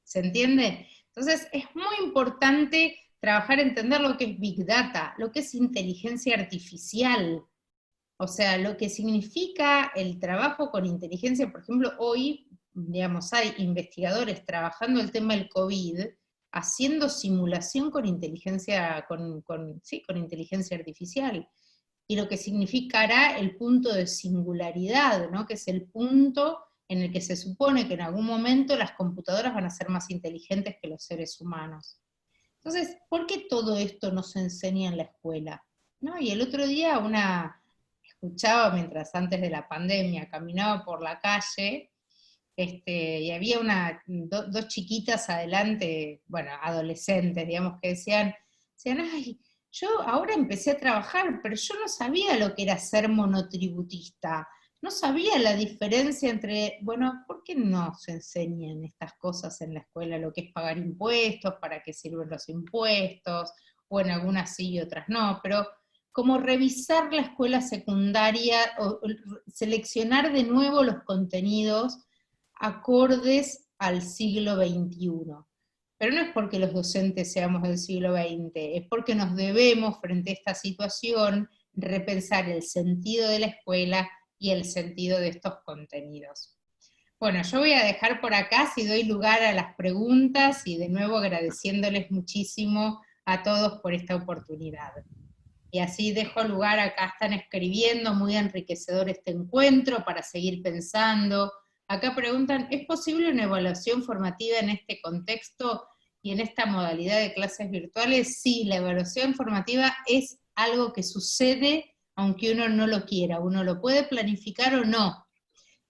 ¿Se entiende? Entonces es muy importante trabajar, entender lo que es Big Data, lo que es inteligencia artificial, o sea, lo que significa el trabajo con inteligencia. Por ejemplo, hoy, digamos, hay investigadores trabajando el tema del COVID, haciendo simulación con inteligencia, con inteligencia artificial, y lo que significará el punto de singularidad, ¿no? Que es el punto en el que se supone que en algún momento las computadoras van a ser más inteligentes que los seres humanos. Entonces, ¿por qué todo esto no se enseña en la escuela? ¿No? Y el otro día escuchaba, mientras antes de la pandemia, caminaba por la calle, y había dos chiquitas adelante, bueno, adolescentes, digamos, que decían, ay, yo ahora empecé a trabajar, pero yo no sabía lo que era ser monotributista, no sabía la diferencia entre, bueno, ¿por qué no se enseñan estas cosas en la escuela, lo que es pagar impuestos, para qué sirven los impuestos, o en algunas sí y otras no, pero como revisar la escuela secundaria, o seleccionar de nuevo los contenidos acordes al siglo XXI. Pero no es porque los docentes seamos del siglo XX, es porque nos debemos, frente a esta situación, repensar el sentido de la escuela y el sentido de estos contenidos. Bueno, yo voy a dejar por acá, si doy lugar a las preguntas, y de nuevo agradeciéndoles muchísimo a todos por esta oportunidad. Y así dejo lugar, acá están escribiendo, muy enriquecedor este encuentro, para seguir pensando. Acá preguntan, ¿es posible una evaluación formativa en este contexto y en esta modalidad de clases virtuales? Sí, la evaluación formativa es algo que sucede aunque uno no lo quiera, uno lo puede planificar o no.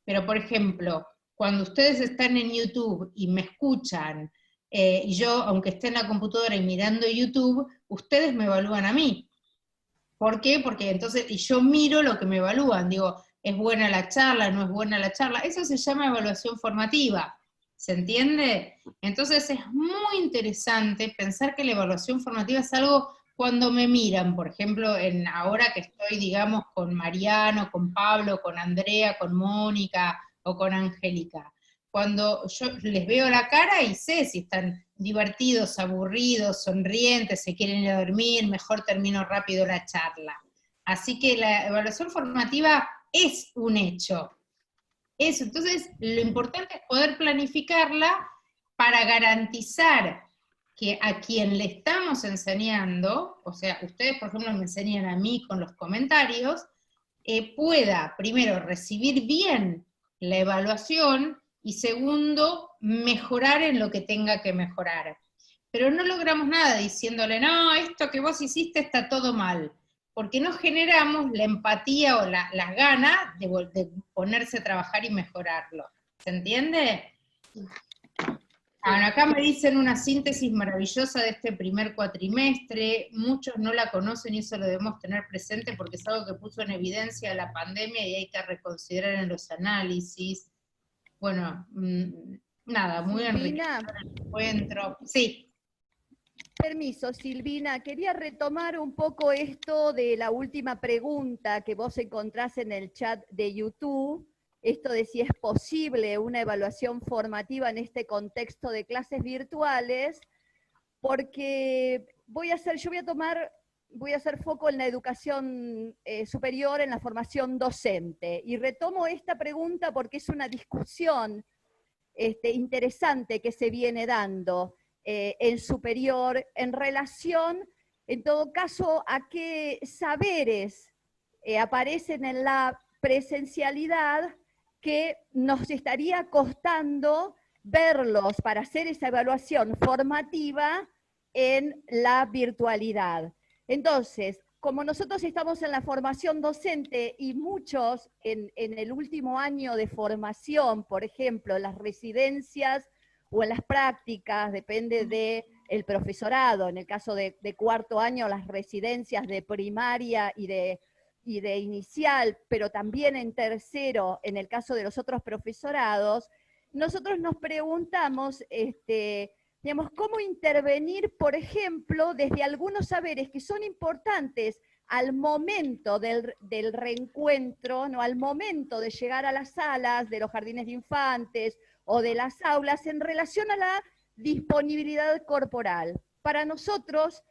Pero por ejemplo, cuando ustedes están en YouTube y me escuchan, y yo, aunque esté en la computadora y mirando YouTube, ustedes me evalúan a mí. ¿Por qué? Porque entonces, y yo miro lo que me evalúan, digo, ¿es buena la charla? ¿No es buena la charla? Eso se llama evaluación formativa, ¿se entiende? Entonces es muy interesante pensar que la evaluación formativa es algo cuando me miran, por ejemplo, ahora que estoy, digamos, con Mariano, con Pablo, con Andrea, con Mónica, o con Angélica. Cuando yo les veo la cara y sé si están divertidos, aburridos, sonrientes, se quieren ir a dormir, mejor termino rápido la charla. Así que la evaluación formativa es un hecho. Entonces, lo importante es poder planificarla para garantizar que a quien le estamos enseñando, o sea, ustedes por ejemplo me enseñan a mí con los comentarios, pueda primero recibir bien la evaluación, y segundo, mejorar en lo que tenga que mejorar. Pero no logramos nada diciéndole, no, esto que vos hiciste está todo mal, porque no generamos la empatía o las ganas de ponerse a trabajar y mejorarlo. ¿Se entiende? Bueno, acá me dicen una síntesis maravillosa de este primer cuatrimestre, muchos no la conocen y eso lo debemos tener presente porque es algo que puso en evidencia la pandemia y hay que reconsiderar en los análisis. Bueno, nada, muy enriquecedor el encuentro. Sí. Permiso, Silvina, quería retomar un poco esto de la última pregunta que vos encontrás en el chat de YouTube, esto de si es posible una evaluación formativa en este contexto de clases virtuales, porque voy a hacer foco en la educación superior, en la formación docente, y retomo esta pregunta porque es una discusión interesante que se viene dando. en superior, en relación, en todo caso, a qué saberes aparecen en la presencialidad que nos estaría costando verlos para hacer esa evaluación formativa en la virtualidad. Entonces, como nosotros estamos en la formación docente y muchos en el último año de formación, por ejemplo, en las residencias o en las prácticas, depende del profesorado, en el caso de cuarto año, las residencias de primaria y de inicial, pero también en tercero, en el caso de los otros profesorados, nosotros nos preguntamos, digamos, cómo intervenir, por ejemplo, desde algunos saberes que son importantes al momento del reencuentro, ¿no? Al momento de llegar a las salas de los jardines de infantes o de las aulas en relación a la disponibilidad corporal. Para nosotros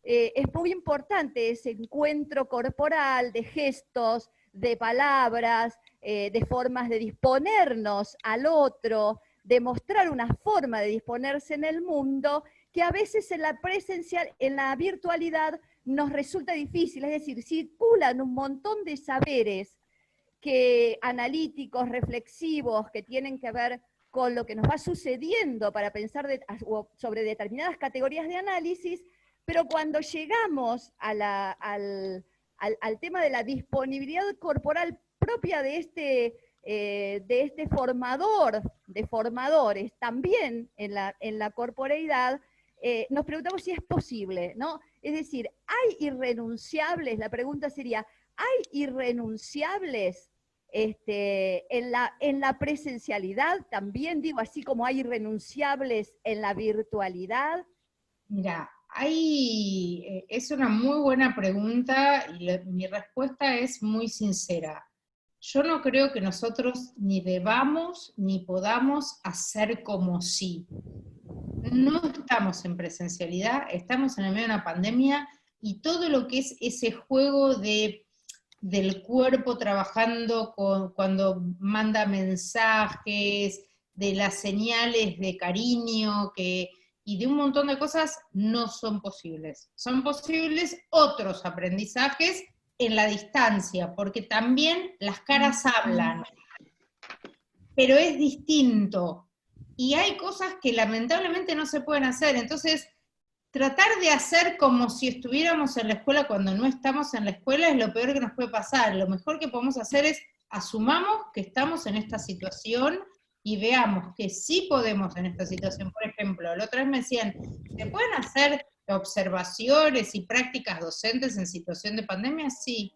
es muy importante ese encuentro corporal de gestos, de palabras, de formas de disponernos al otro, de mostrar una forma de disponerse en el mundo que a veces en la presencial, en la virtualidad nos resulta difícil, es decir, circulan un montón de saberes analíticos, reflexivos, que tienen que ver con lo que nos va sucediendo para pensar sobre determinadas categorías de análisis, pero cuando llegamos al tema de la disponibilidad corporal propia de este formador de formadores, también en la corporeidad, nos preguntamos si es posible, ¿no? Es decir, ¿hay irrenunciables? La pregunta sería, ¿hay irrenunciables en la presencialidad? También digo, así como hay irrenunciables en la virtualidad. Mira, es una muy buena pregunta y mi respuesta es muy sincera. Yo no creo que nosotros ni debamos ni podamos hacer como si. No estamos en presencialidad, estamos en el medio de una pandemia y todo lo que es ese juego del cuerpo trabajando cuando manda mensajes, de las señales de cariño y de un montón de cosas no son posibles. Son posibles otros aprendizajes en la distancia, porque también las caras hablan, pero es distinto. Y hay cosas que lamentablemente no se pueden hacer, entonces tratar de hacer como si estuviéramos en la escuela cuando no estamos en la escuela es lo peor que nos puede pasar. Lo mejor que podemos hacer es asumamos que estamos en esta situación y veamos que sí podemos en esta situación. Por ejemplo, la otra vez me decían, ¿se pueden hacer observaciones y prácticas docentes en situación de pandemia? Sí.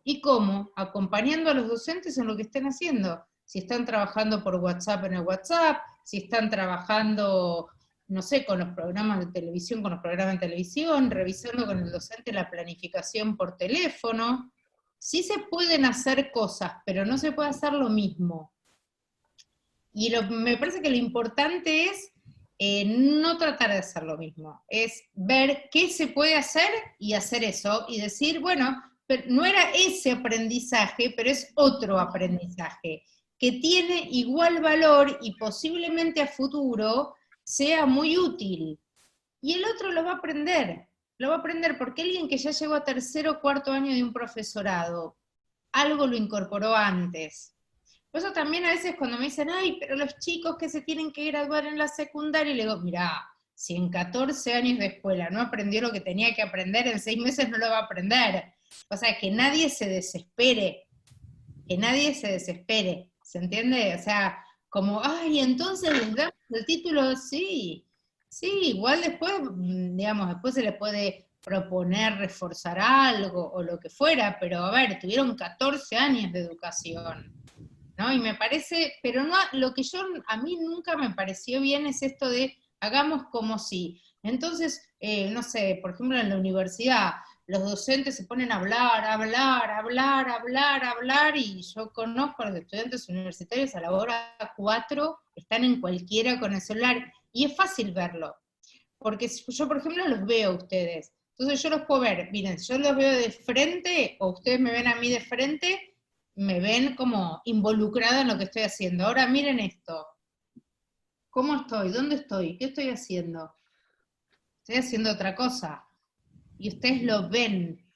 ¿Y cómo? Acompañando a los docentes en lo que estén haciendo. Si están trabajando por WhatsApp en el WhatsApp, si están trabajando, no sé, con los programas de televisión, revisando con el docente la planificación por teléfono. Sí se pueden hacer cosas, pero no se puede hacer lo mismo. Y me parece que lo importante es no tratar de hacer lo mismo, es ver qué se puede hacer y hacer eso, y decir, bueno, pero no era ese aprendizaje, pero es otro aprendizaje, que tiene igual valor y posiblemente a futuro sea muy útil. Y el otro lo va a aprender porque alguien que ya llegó a tercero o cuarto año de un profesorado, algo lo incorporó antes. Por eso también a veces cuando me dicen, ay, pero los chicos que se tienen que graduar en la secundaria, le digo, mirá, si en 14 años de escuela no aprendió lo que tenía que aprender, en 6 meses no lo va a aprender. O sea, que nadie se desespere, ¿se entiende? O sea, como, ay, entonces les damos el título, sí, igual después, digamos, después se le puede proponer reforzar algo o lo que fuera, pero a ver, tuvieron 14 años de educación, ¿no? Y me parece, pero no, lo que a mí nunca me pareció bien es esto de hagamos como si. Entonces, no sé, por ejemplo en la universidad, los docentes se ponen a hablar, y yo conozco a los estudiantes universitarios a la hora 4, están en cualquiera con el celular, y es fácil verlo, porque yo, por ejemplo, los veo a ustedes, entonces yo los puedo ver, miren, yo los veo de frente, o ustedes me ven a mí de frente, me ven como involucrada en lo que estoy haciendo. Ahora miren esto. ¿Cómo estoy? ¿Dónde estoy? ¿Qué estoy haciendo? estoy haciendo otra cosa. Y ustedes lo ven.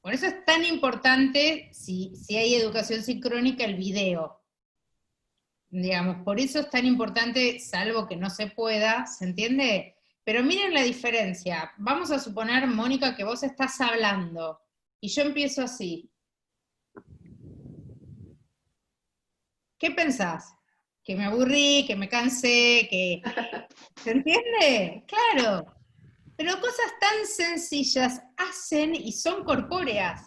Por eso es tan importante, si hay educación sincrónica, el video. Digamos, por eso es tan importante, salvo que no se pueda, ¿se entiende? Pero miren la diferencia. Vamos a suponer, Mónica, que vos estás hablando, y yo empiezo así. ¿Qué pensás? Que me aburrí, que me cansé, que... ¿Se entiende? Claro. Pero cosas tan sencillas hacen y son corpóreas.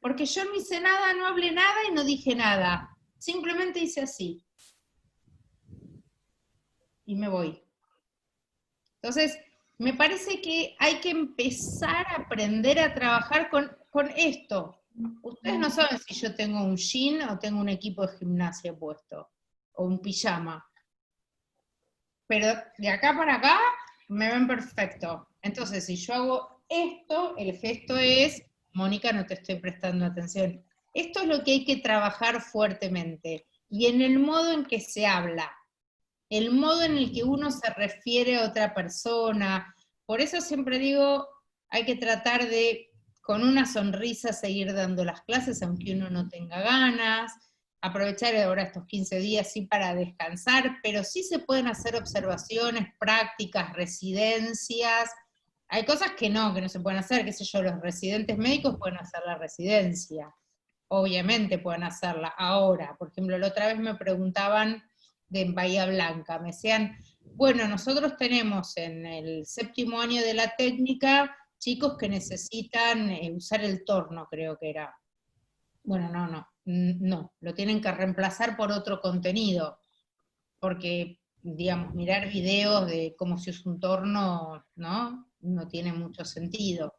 Porque yo no hice nada, no hablé nada y no dije nada. Simplemente hice así. Y me voy. Entonces, me parece que hay que empezar a aprender a trabajar con esto. Ustedes no saben si yo tengo un jean o tengo un equipo de gimnasia puesto, o un pijama. Pero de acá para acá me ven perfecto. Entonces, si yo hago esto, el gesto es, Mónica, no te estoy prestando atención. Esto es lo que hay que trabajar fuertemente. Y en el modo en que se habla, el modo en el que uno se refiere a otra persona. Por eso siempre digo, hay que tratar de, con una sonrisa, seguir dando las clases, aunque uno no tenga ganas, aprovechar ahora estos 15 días sí para descansar, pero sí se pueden hacer observaciones, prácticas, residencias. Hay cosas que no se pueden hacer, qué sé yo, los residentes médicos pueden hacer la residencia, obviamente pueden hacerla. Ahora, por ejemplo, la otra vez me preguntaban de Bahía Blanca, me decían, bueno, nosotros tenemos en el 7º año de la técnica chicos que necesitan usar el torno, creo que era. Bueno, no, lo tienen que reemplazar por otro contenido, porque, digamos, mirar videos de cómo se usa un torno, no tiene mucho sentido,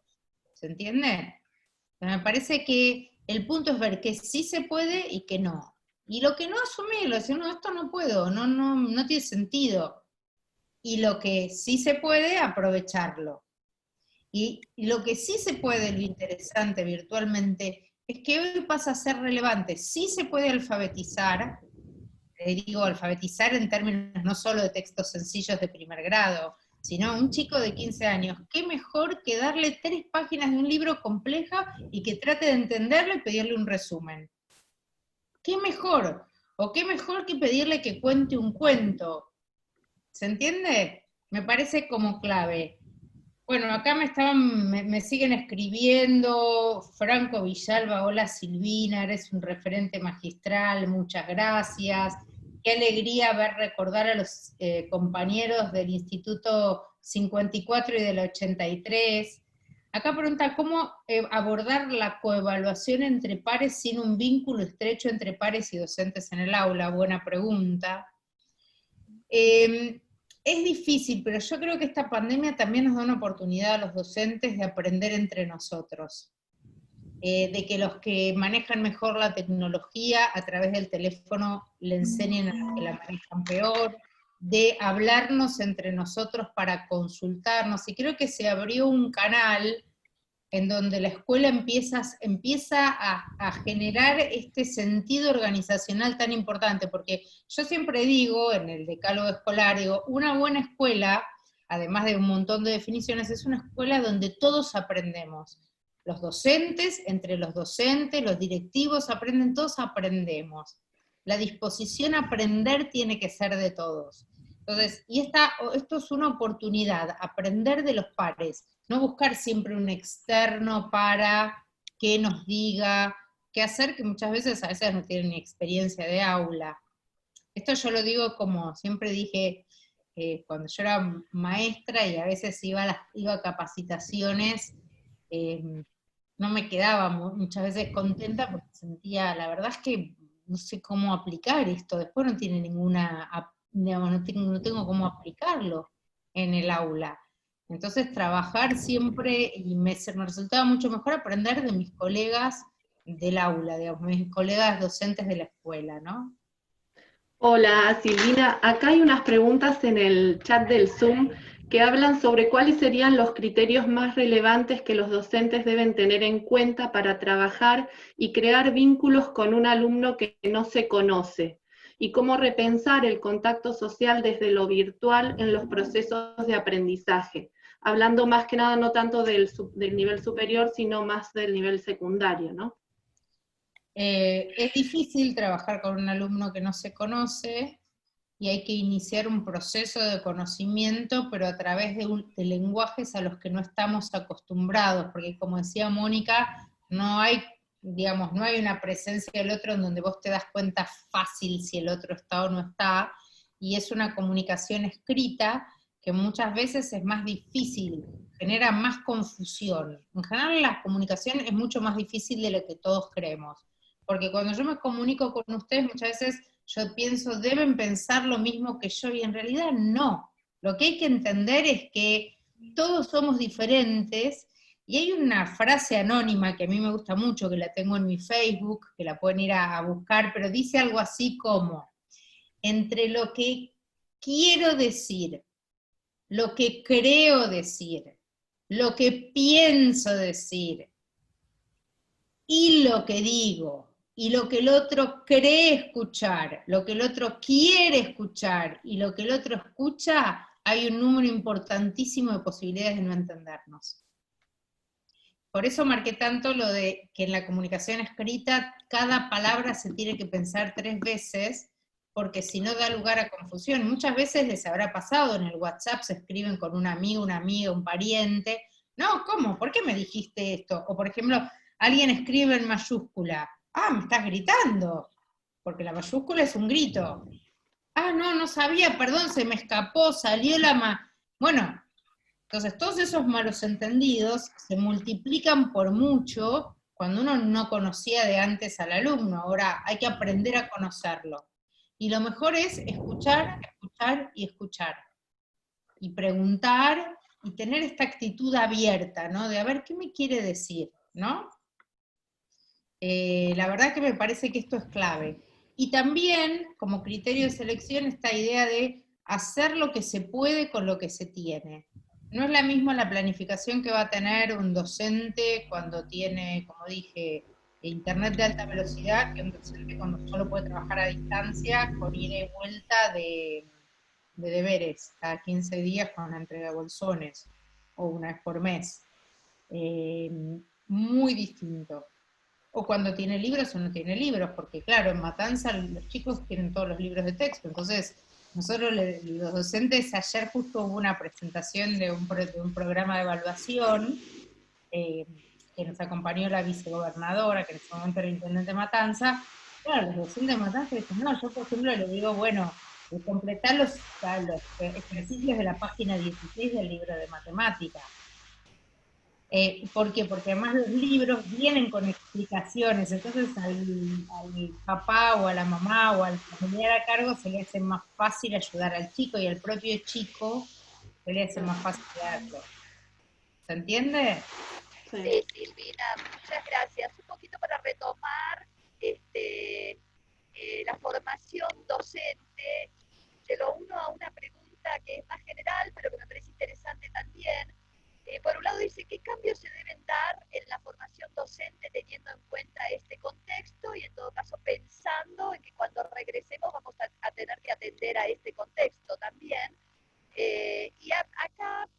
¿se entiende? Pero me parece que el punto es ver que sí se puede y que no. Y lo que no, asumirlo, decir, no, esto no puedo, no tiene sentido. Y lo que sí se puede, aprovecharlo. Y lo que sí se puede, lo interesante virtualmente, es que hoy pasa a ser relevante. Sí se puede alfabetizar, digo alfabetizar en términos no solo de textos sencillos de primer grado, sino un chico de 15 años, qué mejor que darle 3 páginas de un libro compleja y que trate de entenderlo y pedirle un resumen. ¿Qué mejor? O qué mejor que pedirle que cuente un cuento. ¿Se entiende? Me parece como clave. Bueno, acá me siguen escribiendo, Franco Villalba, hola Silvina, eres un referente magistral, muchas gracias. Qué alegría ver recordar a los compañeros del Instituto 54 y del 83. Acá pregunta, ¿cómo abordar la coevaluación entre pares sin un vínculo estrecho entre pares y docentes en el aula? Buena pregunta. Es difícil, pero yo creo que esta pandemia también nos da una oportunidad a los docentes de aprender entre nosotros. De que los que manejan mejor la tecnología a través del teléfono le enseñen a los que la manejan peor, de hablarnos entre nosotros para consultarnos, y creo que se abrió un canal en donde la escuela empieza a generar este sentido organizacional tan importante, porque yo siempre digo, en el decálogo escolar, digo, una buena escuela, además de un montón de definiciones, es una escuela donde todos aprendemos. Los docentes, entre los docentes, los directivos aprenden, todos aprendemos. La disposición a aprender tiene que ser de todos. Entonces, esto es una oportunidad, aprender de los pares, no buscar siempre un externo para que nos diga qué hacer, que muchas veces a veces no tienen ni experiencia de aula. Esto yo lo digo como siempre dije cuando yo era maestra y a veces iba a capacitaciones, no me quedaba muchas veces contenta porque sentía, la verdad es que no sé cómo aplicar esto, después no tiene digamos, no tengo cómo aplicarlo en el aula. Entonces trabajar siempre, y me resultaba mucho mejor aprender de mis colegas del aula, digamos, mis colegas docentes de la escuela, ¿no? Hola Silvina, acá hay unas preguntas en el chat del Zoom que hablan sobre cuáles serían los criterios más relevantes que los docentes deben tener en cuenta para trabajar y crear vínculos con un alumno que no se conoce, y cómo repensar el contacto social desde lo virtual en los procesos de aprendizaje. hablando más que nada no tanto del nivel superior, sino más del nivel secundario, ¿no? Es difícil trabajar con un alumno que no se conoce, y hay que iniciar un proceso de conocimiento, pero a través de lenguajes a los que no estamos acostumbrados, porque como decía Mónica, no hay, digamos, no hay una presencia del otro en donde vos te das cuenta fácil si el otro está o no está, y es una comunicación escrita que muchas veces es más difícil, genera más confusión. En general la comunicación es mucho más difícil de lo que todos creemos, porque cuando yo me comunico con ustedes muchas veces yo pienso, deben pensar lo mismo que yo, y en realidad no. Lo que hay que entender es que todos somos diferentes, y hay una frase anónima que a mí me gusta mucho, que la tengo en mi Facebook, que la pueden ir a buscar, pero dice algo así como, entre lo que quiero decir, lo que creo decir, lo que pienso decir, y lo que digo, y lo que el otro cree escuchar, lo que el otro quiere escuchar, y lo que el otro escucha, hay un número importantísimo de posibilidades de no entendernos. Por eso marqué tanto lo de que en la comunicación escrita cada palabra se tiene que pensar 3 veces, porque si no da lugar a confusión. Muchas veces les habrá pasado, en el WhatsApp se escriben con un amigo, una amiga, un pariente. No, ¿cómo? ¿Por qué me dijiste esto? O por ejemplo, alguien escribe en mayúscula. Ah, me estás gritando, porque la mayúscula es un grito. Ah, no, no sabía, perdón, se me escapó, salió la Bueno, entonces todos esos malos entendidos se multiplican por mucho cuando uno no conocía de antes al alumno. Ahora hay que aprender a conocerlo. Y lo mejor es escuchar, escuchar y escuchar. Y preguntar y tener esta actitud abierta, ¿no? De a ver, ¿qué me quiere decir? ¿No? La verdad que me parece que esto es clave. Y también, como criterio de selección, esta idea de hacer lo que se puede con lo que se tiene. No es la misma la planificación que va a tener un docente cuando tiene, como dije, internet de alta velocidad, que un docente cuando solo puede trabajar a distancia con ida y vuelta de deberes, cada 15 días con una entrega de bolsones, o una vez por mes. Muy distinto. O cuando tiene libros o no tiene libros, porque claro, en Matanza los chicos tienen todos los libros de texto, entonces nosotros los docentes, ayer justo hubo una presentación de un programa de evaluación, que nos acompañó la vicegobernadora, que en ese momento era intendente de Matanza. Claro, los docentes de Matanza dicen, no, yo por ejemplo le digo, bueno, completar los ejercicios de la página 16 del libro de matemáticas. ¿Por qué? Porque además los libros vienen con explicaciones, entonces al papá o a la mamá o al familiar a cargo se le hace más fácil ayudar al chico, y al propio chico se le hace más fácil ayudarlo. ¿Se entiende? Sí, Silvina, muchas gracias. Un poquito para retomar la formación docente, de lo uno a una pregunta que es más general, pero que me parece interesante también. Por un lado dice, ¿qué cambios se deben dar en la formación docente teniendo en cuenta este contexto y en todo caso pensando en que cuando regresemos vamos a tener que atender a este contexto también? Y acá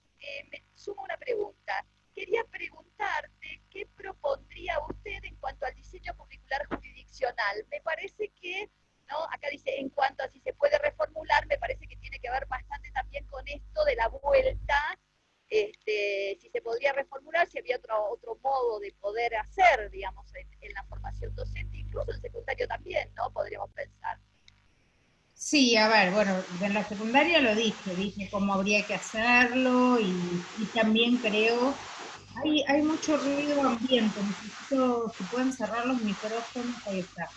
me sumo una pregunta. Quería preguntarte qué propondría usted en cuanto al diseño curricular jurisdiccional. Me parece que, ¿no? Acá dice, en cuanto a si se puede reformular, me parece que tiene que ver bastante también con esto de la vuelta, si se podría reformular, si había otro modo de poder hacer, digamos, en la formación docente, incluso en secundario también, ¿no? Podríamos pensar. Sí, a ver, bueno, en la secundaria lo dije cómo habría que hacerlo, y también creo, hay mucho ruido ambiente, necesito, si pueden cerrar los micrófonos, ahí está.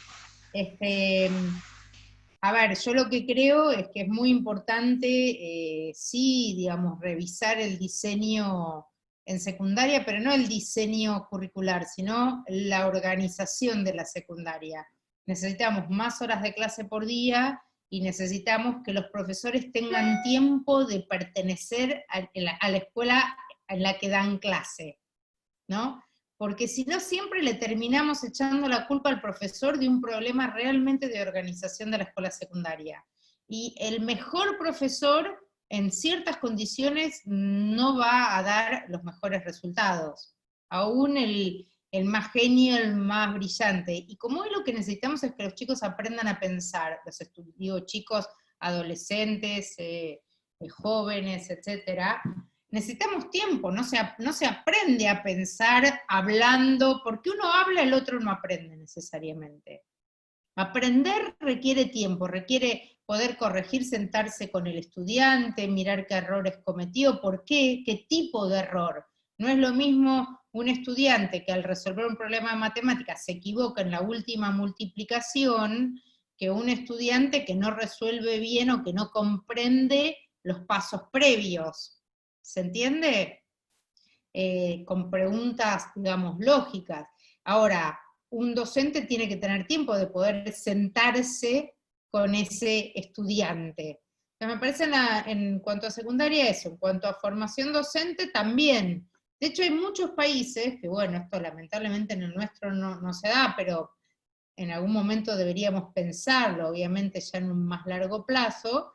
A ver, yo lo que creo es que es muy importante, sí, digamos, revisar el diseño en secundaria, pero no el diseño curricular, sino la organización de la secundaria. Necesitamos más horas de clase por día, y necesitamos que los profesores tengan tiempo de pertenecer a la escuela en la que dan clase, ¿no? Porque si no siempre le terminamos echando la culpa al profesor de un problema realmente de organización de la escuela secundaria. Y el mejor profesor en ciertas condiciones no va a dar los mejores resultados. Aún el más genio, el más brillante. Y como hoy lo que necesitamos es que los chicos aprendan a pensar, digo chicos, adolescentes, jóvenes, etcétera, necesitamos tiempo, no se aprende a pensar hablando, porque uno habla, el otro no aprende necesariamente. Aprender requiere tiempo, requiere poder corregir, sentarse con el estudiante, mirar qué errores cometió, por qué tipo de error. No es lo mismo un estudiante que al resolver un problema de matemáticas se equivoca en la última multiplicación, que un estudiante que no resuelve bien o que no comprende los pasos previos. ¿Se entiende? Con preguntas, digamos, lógicas. Ahora, un docente tiene que tener tiempo de poder sentarse con ese estudiante. Me parece en cuanto a secundaria eso, en cuanto a formación docente también. De hecho hay muchos países, que bueno, esto lamentablemente en el nuestro no se da, pero en algún momento deberíamos pensarlo, obviamente ya en un más largo plazo,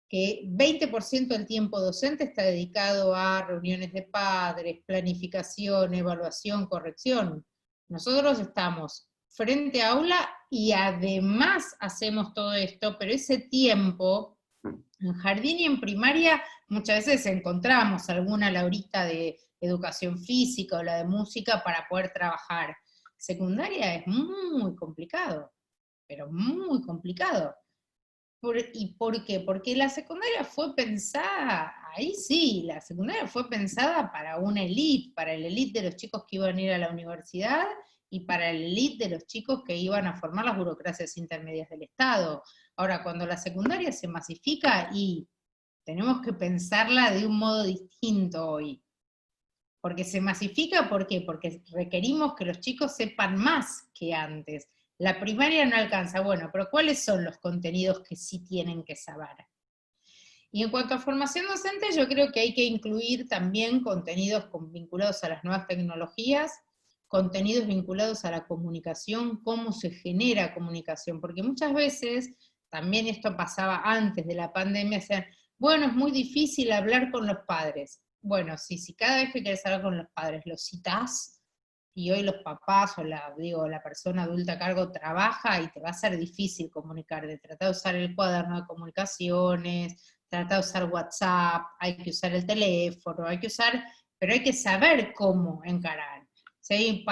que 20% del tiempo docente está dedicado a reuniones de padres, planificación, evaluación, corrección. Nosotros estamos frente a aula y además hacemos todo esto, pero ese tiempo, en jardín y en primaria, muchas veces encontramos alguna Laurita de educación física o la de música para poder trabajar. Secundaria es muy complicado, pero muy complicado. ¿Y por qué? Porque la secundaria fue pensada, ahí sí, la secundaria fue pensada para una élite, para el élite de los chicos que iban a ir a la universidad y para el élite de los chicos que iban a formar las burocracias intermedias del Estado. Ahora, cuando la secundaria se masifica, y tenemos que pensarla de un modo distinto hoy. Porque se masifica, ¿por qué? Porque requerimos que los chicos sepan más que antes. La primaria no alcanza, bueno, pero ¿cuáles son los contenidos que sí tienen que saber? Y en cuanto a formación docente, yo creo que hay que incluir también contenidos vinculados a las nuevas tecnologías, contenidos vinculados a la comunicación, cómo se genera comunicación, porque muchas veces, también esto pasaba antes de la pandemia, decían, bueno, es muy difícil hablar con los padres. Bueno, si cada vez que querés hablar con los padres los citás, y hoy los papás o la persona adulta a cargo trabaja, y te va a ser difícil comunicar, de tratar de usar el cuaderno de comunicaciones, tratar de usar WhatsApp, hay que usar el teléfono, pero hay que saber cómo encarar. Si hay,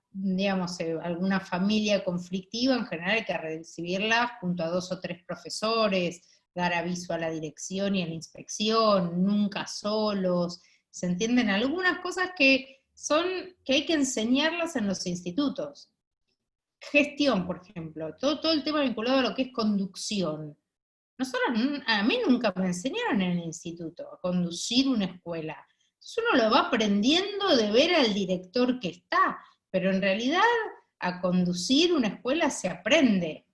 digamos, alguna familia conflictiva, en general hay que recibirla junto a 2 o 3 profesores, dar aviso a la dirección y a la inspección, nunca solos. ¿Se entienden? Algunas cosas que hay que enseñarlas en los institutos. Gestión, por ejemplo, todo el tema vinculado a lo que es conducción. A mí nunca me enseñaron en el instituto a conducir una escuela. Entonces uno lo va aprendiendo de ver al director que está, pero en realidad a conducir una escuela se aprende.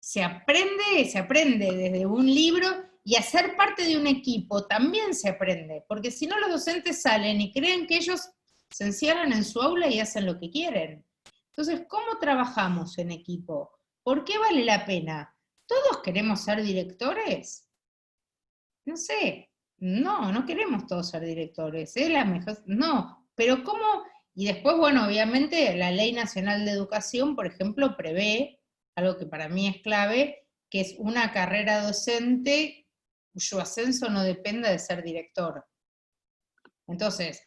Se aprende desde un libro, y a ser parte de un equipo también se aprende, porque si no los docentes salen y creen que ellos se encierran en su aula y hacen lo que quieren. Entonces, ¿cómo trabajamos en equipo? ¿Por qué vale la pena? ¿Todos queremos ser directores? No sé, no queremos todos ser directores, ¿eh? No, pero ¿cómo? Y después, bueno, obviamente la Ley Nacional de Educación, por ejemplo, prevé algo que para mí es clave, que es una carrera docente cuyo ascenso no dependa de ser director. Entonces,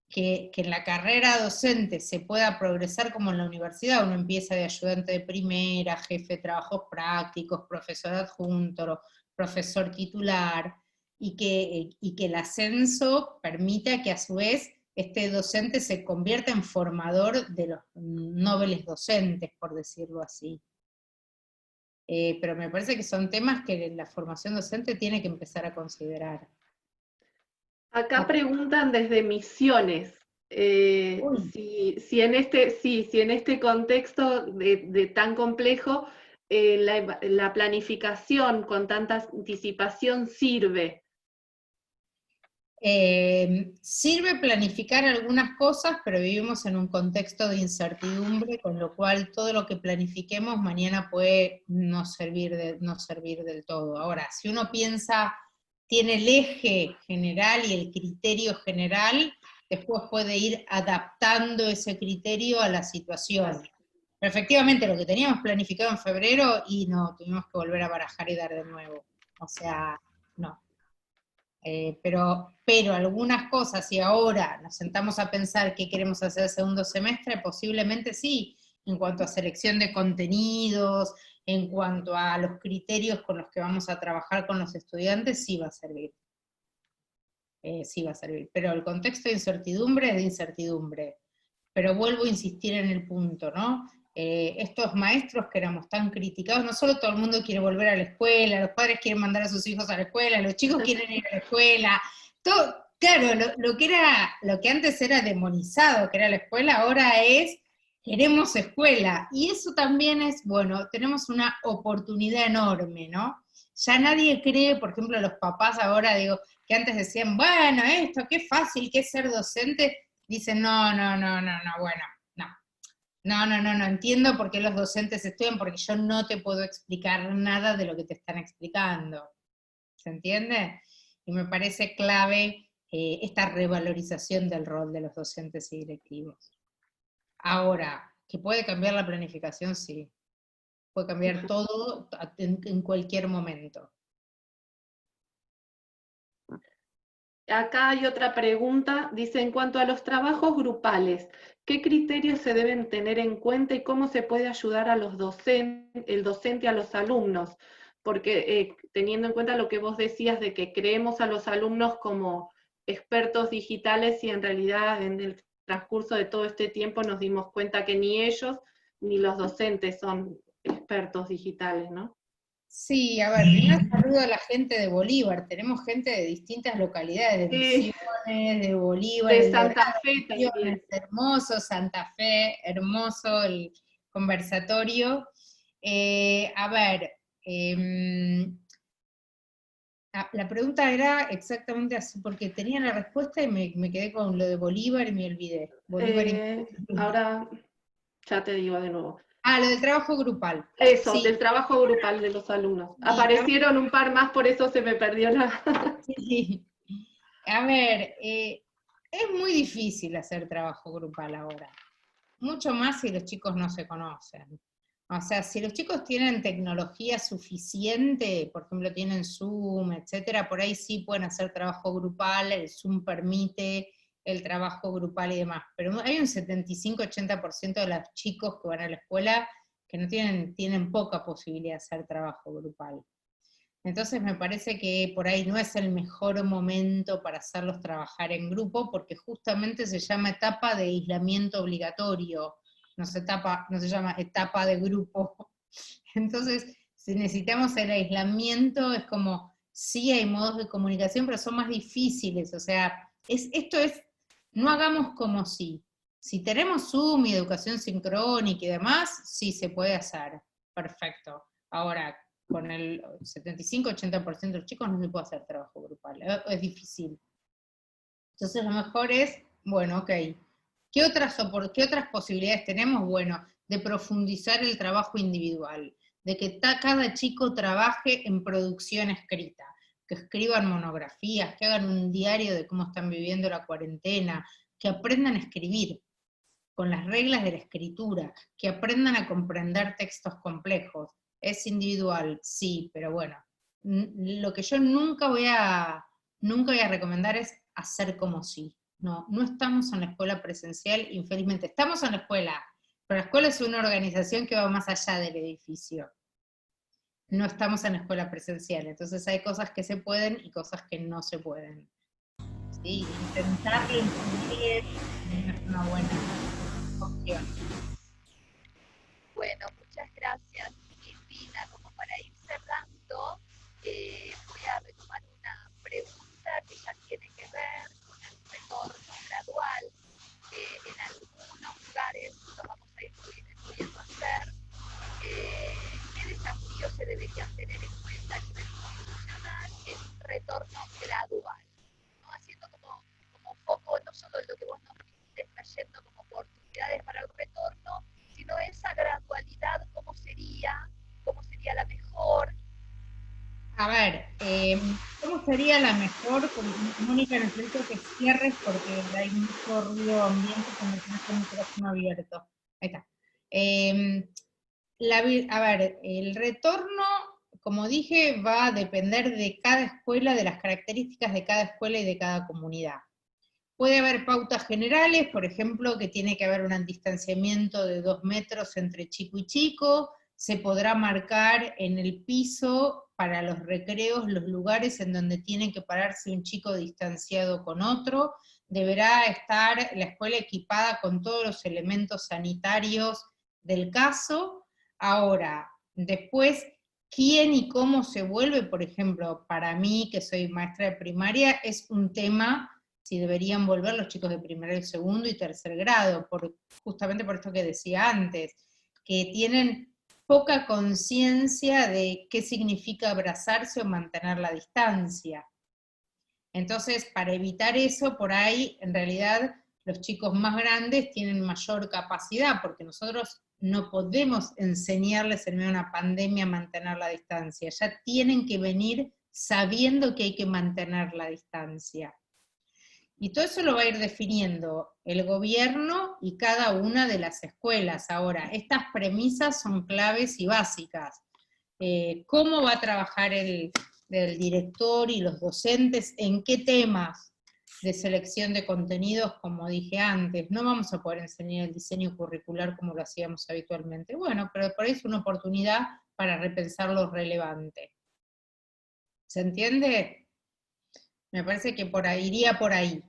que en la carrera docente se pueda progresar como en la universidad, uno empieza de ayudante de primera, jefe de trabajos prácticos, profesor adjunto, profesor titular, y que el ascenso permita que a su vez este docente se convierta en formador de los nobles docentes, por decirlo así. Pero me parece que son temas que la formación docente tiene que empezar a considerar. Acá preguntan desde Misiones, si en este contexto de tan complejo, la planificación con tanta anticipación sirve. Sirve planificar algunas cosas, pero vivimos en un contexto de incertidumbre, con lo cual todo lo que planifiquemos mañana puede no servir del todo. Ahora, si uno piensa tiene el eje general y el criterio general, después puede ir adaptando ese criterio a la situación. Pero efectivamente lo que teníamos planificado en febrero, y no, tuvimos que volver a barajar y dar de nuevo. O sea, no. Pero algunas cosas, si ahora nos sentamos a pensar qué queremos hacer el segundo semestre, posiblemente sí, en cuanto a selección de contenidos, en cuanto a los criterios con los que vamos a trabajar con los estudiantes, sí va a servir. Sí va a servir. Pero el contexto de incertidumbre es de incertidumbre. Pero vuelvo a insistir en el punto, ¿no? Estos maestros que éramos tan criticados, no solo todo el mundo quiere volver a la escuela, los padres quieren mandar a sus hijos a la escuela, los chicos quieren ir a la escuela, todo, claro, lo que antes era demonizado, que era la escuela, ahora es queremos escuela, y eso también es, bueno, tenemos una oportunidad enorme, ¿no? Ya nadie cree, por ejemplo, los papás ahora, digo, que antes decían, bueno, esto, qué fácil que es ser docente, dicen, no, bueno, no, entiendo por qué los docentes estudian, porque yo no te puedo explicar nada de lo que te están explicando. ¿Se entiende? Y me parece clave esta revalorización del rol de los docentes y directivos. Ahora, ¿que puede cambiar la planificación? Sí. Puede cambiar todo en cualquier momento. Acá hay otra pregunta, dice, en cuanto a los trabajos grupales, ¿qué criterios se deben tener en cuenta y cómo se puede ayudar a el docente a los alumnos? Porque teniendo en cuenta lo que vos decías de que creemos a los alumnos como expertos digitales y en realidad en el transcurso de todo este tiempo nos dimos cuenta que ni ellos ni los docentes son expertos digitales, ¿no? Sí, a ver, primero saludo a la gente de Bolívar, tenemos gente de distintas localidades, de Misiones, de Bolívar, de El Santa Dorado, Fe Misiones, también. hermoso, Santa Fe, hermoso el conversatorio. A ver, la pregunta era exactamente así, porque tenía la respuesta y me quedé con lo de Bolívar y me olvidé. Bolívar Ahora ya te digo de nuevo. lo del trabajo grupal. Eso, Sí, del trabajo grupal de los alumnos. y Aparecieron un par más, por eso se me perdió la... sí. A ver, es muy difícil hacer trabajo grupal ahora. Mucho más si los chicos no se conocen. O sea, si los chicos tienen tecnología suficiente, por ejemplo, tienen Zoom, etcétera, por ahí sí pueden hacer trabajo grupal, el Zoom permite el trabajo grupal y demás. Pero hay un 75-80% de los chicos que van a la escuela que no tienen poca posibilidad de hacer trabajo grupal. Entonces me parece que por ahí no es el mejor momento para hacerlos trabajar en grupo, porque justamente se llama etapa de aislamiento obligatorio, no se llama etapa de grupo. Entonces, si necesitamos el aislamiento, es como, sí hay modos de comunicación, pero son más difíciles, o sea, no hagamos como si. Si tenemos Zoom y educación sincrónica y demás, sí se puede hacer, perfecto. Ahora, con el 75-80% de los chicos no se puede hacer trabajo grupal, es difícil. Entonces lo mejor es, bueno, ok, ¿qué otras posibilidades tenemos? Bueno, de profundizar el trabajo individual, de que cada chico trabaje en producción escrita, que escriban monografías, que hagan un diario de cómo están viviendo la cuarentena, que aprendan a escribir con las reglas de la escritura, que aprendan a comprender textos complejos. Es individual, sí, pero bueno, lo que yo nunca voy a recomendar es hacer como si. No estamos en la escuela presencial, infelizmente. Estamos en la escuela, pero la escuela es una organización que va más allá del edificio. No estamos en la escuela presencial, entonces hay cosas que se pueden y cosas que no se pueden. ¿Sí? Intentarlo incluir no es una buena opción. Bueno, muchas gracias, Silvina. Como para ir cerrando, voy a retomar una pregunta que ya tiene que ver con el retorno gradual. En algunos lugares lo vamos a ir pudiendo hacer. ¿Qué desafíos se deberían tener en cuenta a nivel institucional en un retorno gradual? ¿No? Haciendo como foco no solo en lo que vos nos estás trayendo como oportunidades para el retorno, sino esa gradualidad, ¿cómo sería la mejor? A ver, ¿cómo sería la mejor? Mónica, necesito que cierres porque hay mucho ruido ambiente cuando tienes el micrófono abierto. Ahí está. A ver, el retorno, como dije, va a depender de cada escuela, de las características de cada escuela y de cada comunidad. Puede haber pautas generales, por ejemplo, que tiene que haber un distanciamiento de 2 metros entre chico y chico, se podrá marcar en el piso para los recreos los lugares en donde tiene que pararse un chico distanciado con otro, deberá estar la escuela equipada con todos los elementos sanitarios del caso. Ahora, después, ¿quién y cómo se vuelve? Por ejemplo, para mí, que soy maestra de primaria, es un tema si deberían volver los chicos de primero, segundo y tercer grado, justamente por esto que decía antes, que tienen poca conciencia de qué significa abrazarse o mantener la distancia. Entonces, para evitar eso, por ahí, en realidad, los chicos más grandes tienen mayor capacidad, porque nosotros no podemos enseñarles en medio de una pandemia a mantener la distancia, ya tienen que venir sabiendo que hay que mantener la distancia. Y todo eso lo va a ir definiendo el gobierno y cada una de las escuelas. Ahora, estas premisas son claves y básicas. ¿Cómo va a trabajar el director y los docentes? ¿En qué temas de selección de contenidos? Como dije antes, no vamos a poder enseñar el diseño curricular como lo hacíamos habitualmente. Bueno, pero por ahí es una oportunidad para repensar lo relevante. ¿Se entiende? Me parece que iría por ahí,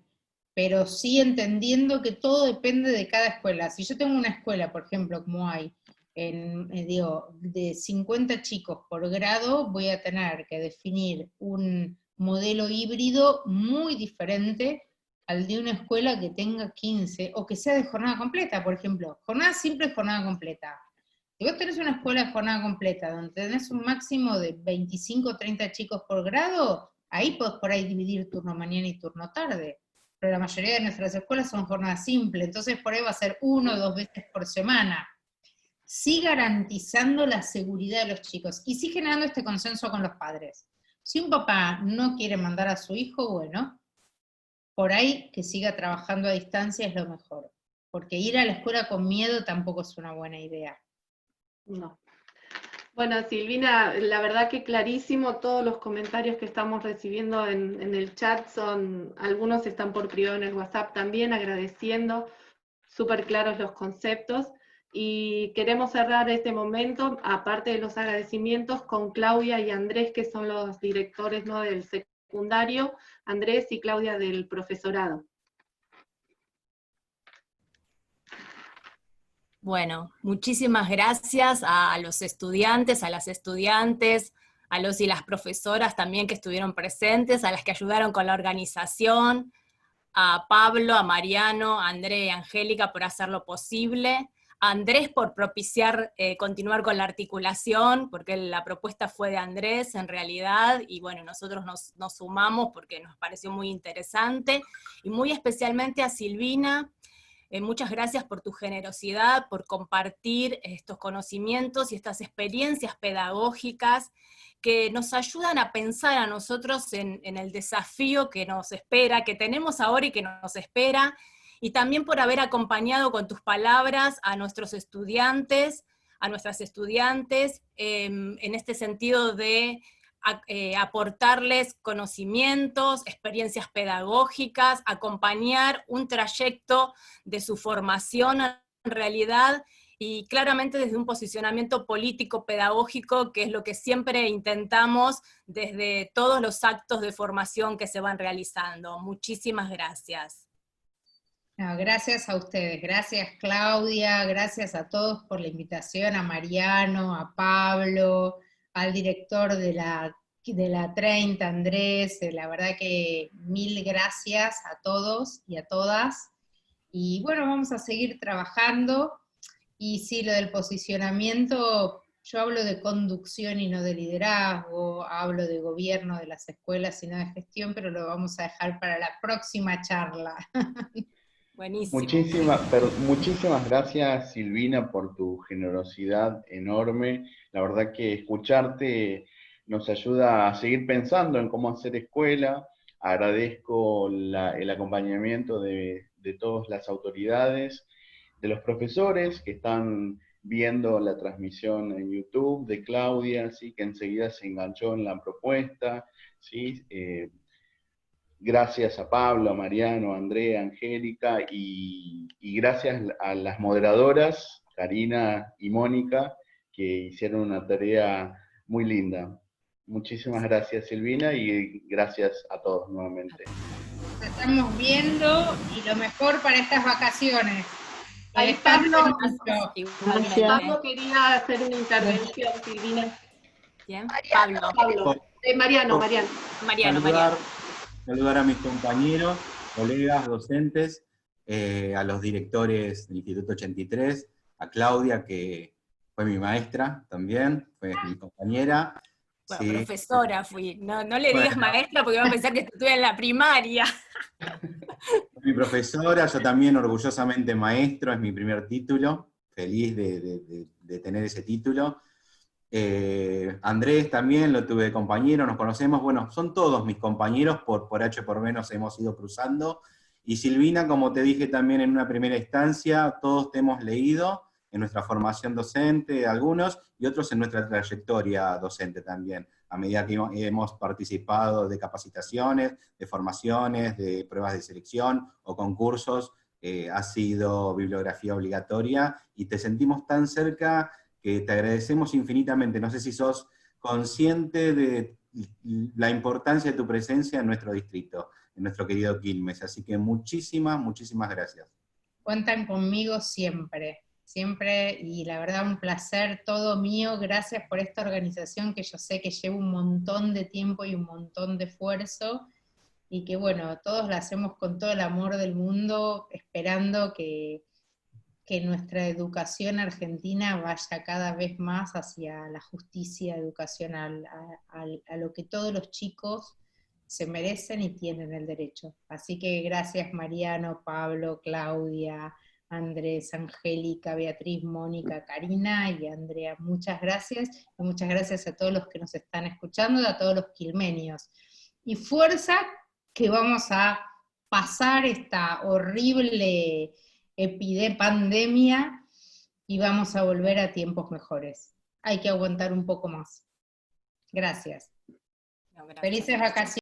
pero sí entendiendo que todo depende de cada escuela. Si yo tengo una escuela, por ejemplo, como hay, de 50 chicos por grado, voy a tener que definir un modelo híbrido muy diferente al de una escuela que tenga 15, o que sea de jornada completa, por ejemplo. Jornada simple y jornada completa. Si vos tenés una escuela de jornada completa, donde tenés un máximo de 25 o 30 chicos por grado, ahí podés por ahí dividir turno mañana y turno tarde. Pero la mayoría de nuestras escuelas son jornada simple, entonces por ahí va a ser 1 o 2 veces por semana. Sí garantizando la seguridad de los chicos, y sí generando este consenso con los padres. Si un papá no quiere mandar a su hijo, bueno, por ahí que siga trabajando a distancia es lo mejor. Porque ir a la escuela con miedo tampoco es una buena idea. No. Bueno, Silvina, la verdad que clarísimo, todos los comentarios que estamos recibiendo en el chat algunos están por privado en el WhatsApp también, agradeciendo, súper claros los conceptos, y queremos cerrar este momento, aparte de los agradecimientos, con Claudia y Andrés, que son los directores, ¿no?, del secundario, Andrés y Claudia del profesorado. Bueno, muchísimas gracias a los estudiantes, a las estudiantes, a los y las profesoras también que estuvieron presentes, a las que ayudaron con la organización, a Pablo, a Mariano, a André y a Angélica por hacerlo posible, a Andrés por propiciar continuar con la articulación, porque la propuesta fue de Andrés en realidad, y bueno, nosotros nos sumamos porque nos pareció muy interesante, y muy especialmente a Silvina. Muchas gracias por tu generosidad, por compartir estos conocimientos y estas experiencias pedagógicas que nos ayudan a pensar a nosotros en el desafío que nos espera, que tenemos ahora y que nos espera, y también por haber acompañado con tus palabras a nuestros estudiantes, a nuestras estudiantes, en este sentido de aportarles conocimientos, experiencias pedagógicas, acompañar un trayecto de su formación en realidad, y claramente desde un posicionamiento político-pedagógico, que es lo que siempre intentamos desde todos los actos de formación que se van realizando. Muchísimas gracias. No, gracias a ustedes, gracias Claudia, gracias a todos por la invitación, a Mariano, a Pablo, al director de la 30, Andrés, la verdad que mil gracias a todos y a todas. Y bueno, vamos a seguir trabajando, y sí, lo del posicionamiento, yo hablo de conducción y no de liderazgo, hablo de gobierno de las escuelas y no de gestión, pero lo vamos a dejar para la próxima charla. Buenísimo. Muchísimas gracias, Silvina, por tu generosidad enorme. La verdad que escucharte nos ayuda a seguir pensando en cómo hacer escuela. Agradezco el acompañamiento de todas las autoridades, de los profesores que están viendo la transmisión en YouTube, de Claudia, ¿sí? Que enseguida se enganchó en la propuesta, ¿sí? Gracias a Pablo, a Mariano, a Andrea, a Angélica, y gracias a las moderadoras, Karina y Mónica, que hicieron una tarea muy linda. Muchísimas gracias, Silvina, y gracias a todos nuevamente. Nos estamos viendo, y lo mejor para estas vacaciones. Ahí Pablo Igualmente. quería hacer una intervención, Silvina. ¿Quién? Mariano. Pablo. Mariano. Saludar a mis compañeros, colegas, docentes, a los directores del Instituto 83, a Claudia, que fue mi maestra también, fue mi compañera. Bueno, Sí. profesora fui, no le digas Bueno. maestra porque va a pensar que estuve en la primaria. Mi profesora, yo también orgullosamente maestro, es mi primer título, feliz de tener ese título. Andrés también lo tuve de compañero, nos conocemos, bueno, son todos mis compañeros, por H por B nos hemos ido cruzando, y Silvina, como te dije también en una primera instancia, todos te hemos leído en nuestra formación docente, algunos, y otros en nuestra trayectoria docente también, a medida que hemos participado de capacitaciones, de formaciones, de pruebas de selección o concursos, ha sido bibliografía obligatoria, y te sentimos tan cerca que te agradecemos infinitamente. No sé si sos consciente de la importancia de tu presencia en nuestro distrito, en nuestro querido Quilmes. Así que muchísimas gracias. Cuentan conmigo siempre, siempre, y la verdad un placer todo mío. Gracias por esta organización que yo sé que lleva un montón de tiempo y un montón de esfuerzo, y que bueno, todos la hacemos con todo el amor del mundo, esperando que nuestra educación argentina vaya cada vez más hacia la justicia educacional, a lo que todos los chicos se merecen y tienen el derecho. Así que gracias Mariano, Pablo, Claudia, Andrés, Angélica, Beatriz, Mónica, Karina y Andrea. Muchas gracias, y muchas gracias a todos los que nos están escuchando, a todos los quilmenios. Y fuerza, que vamos a pasar esta horrible pandemia y vamos a volver a tiempos mejores. Hay que aguantar un poco más. Gracias. No, gracias. Felices vacaciones.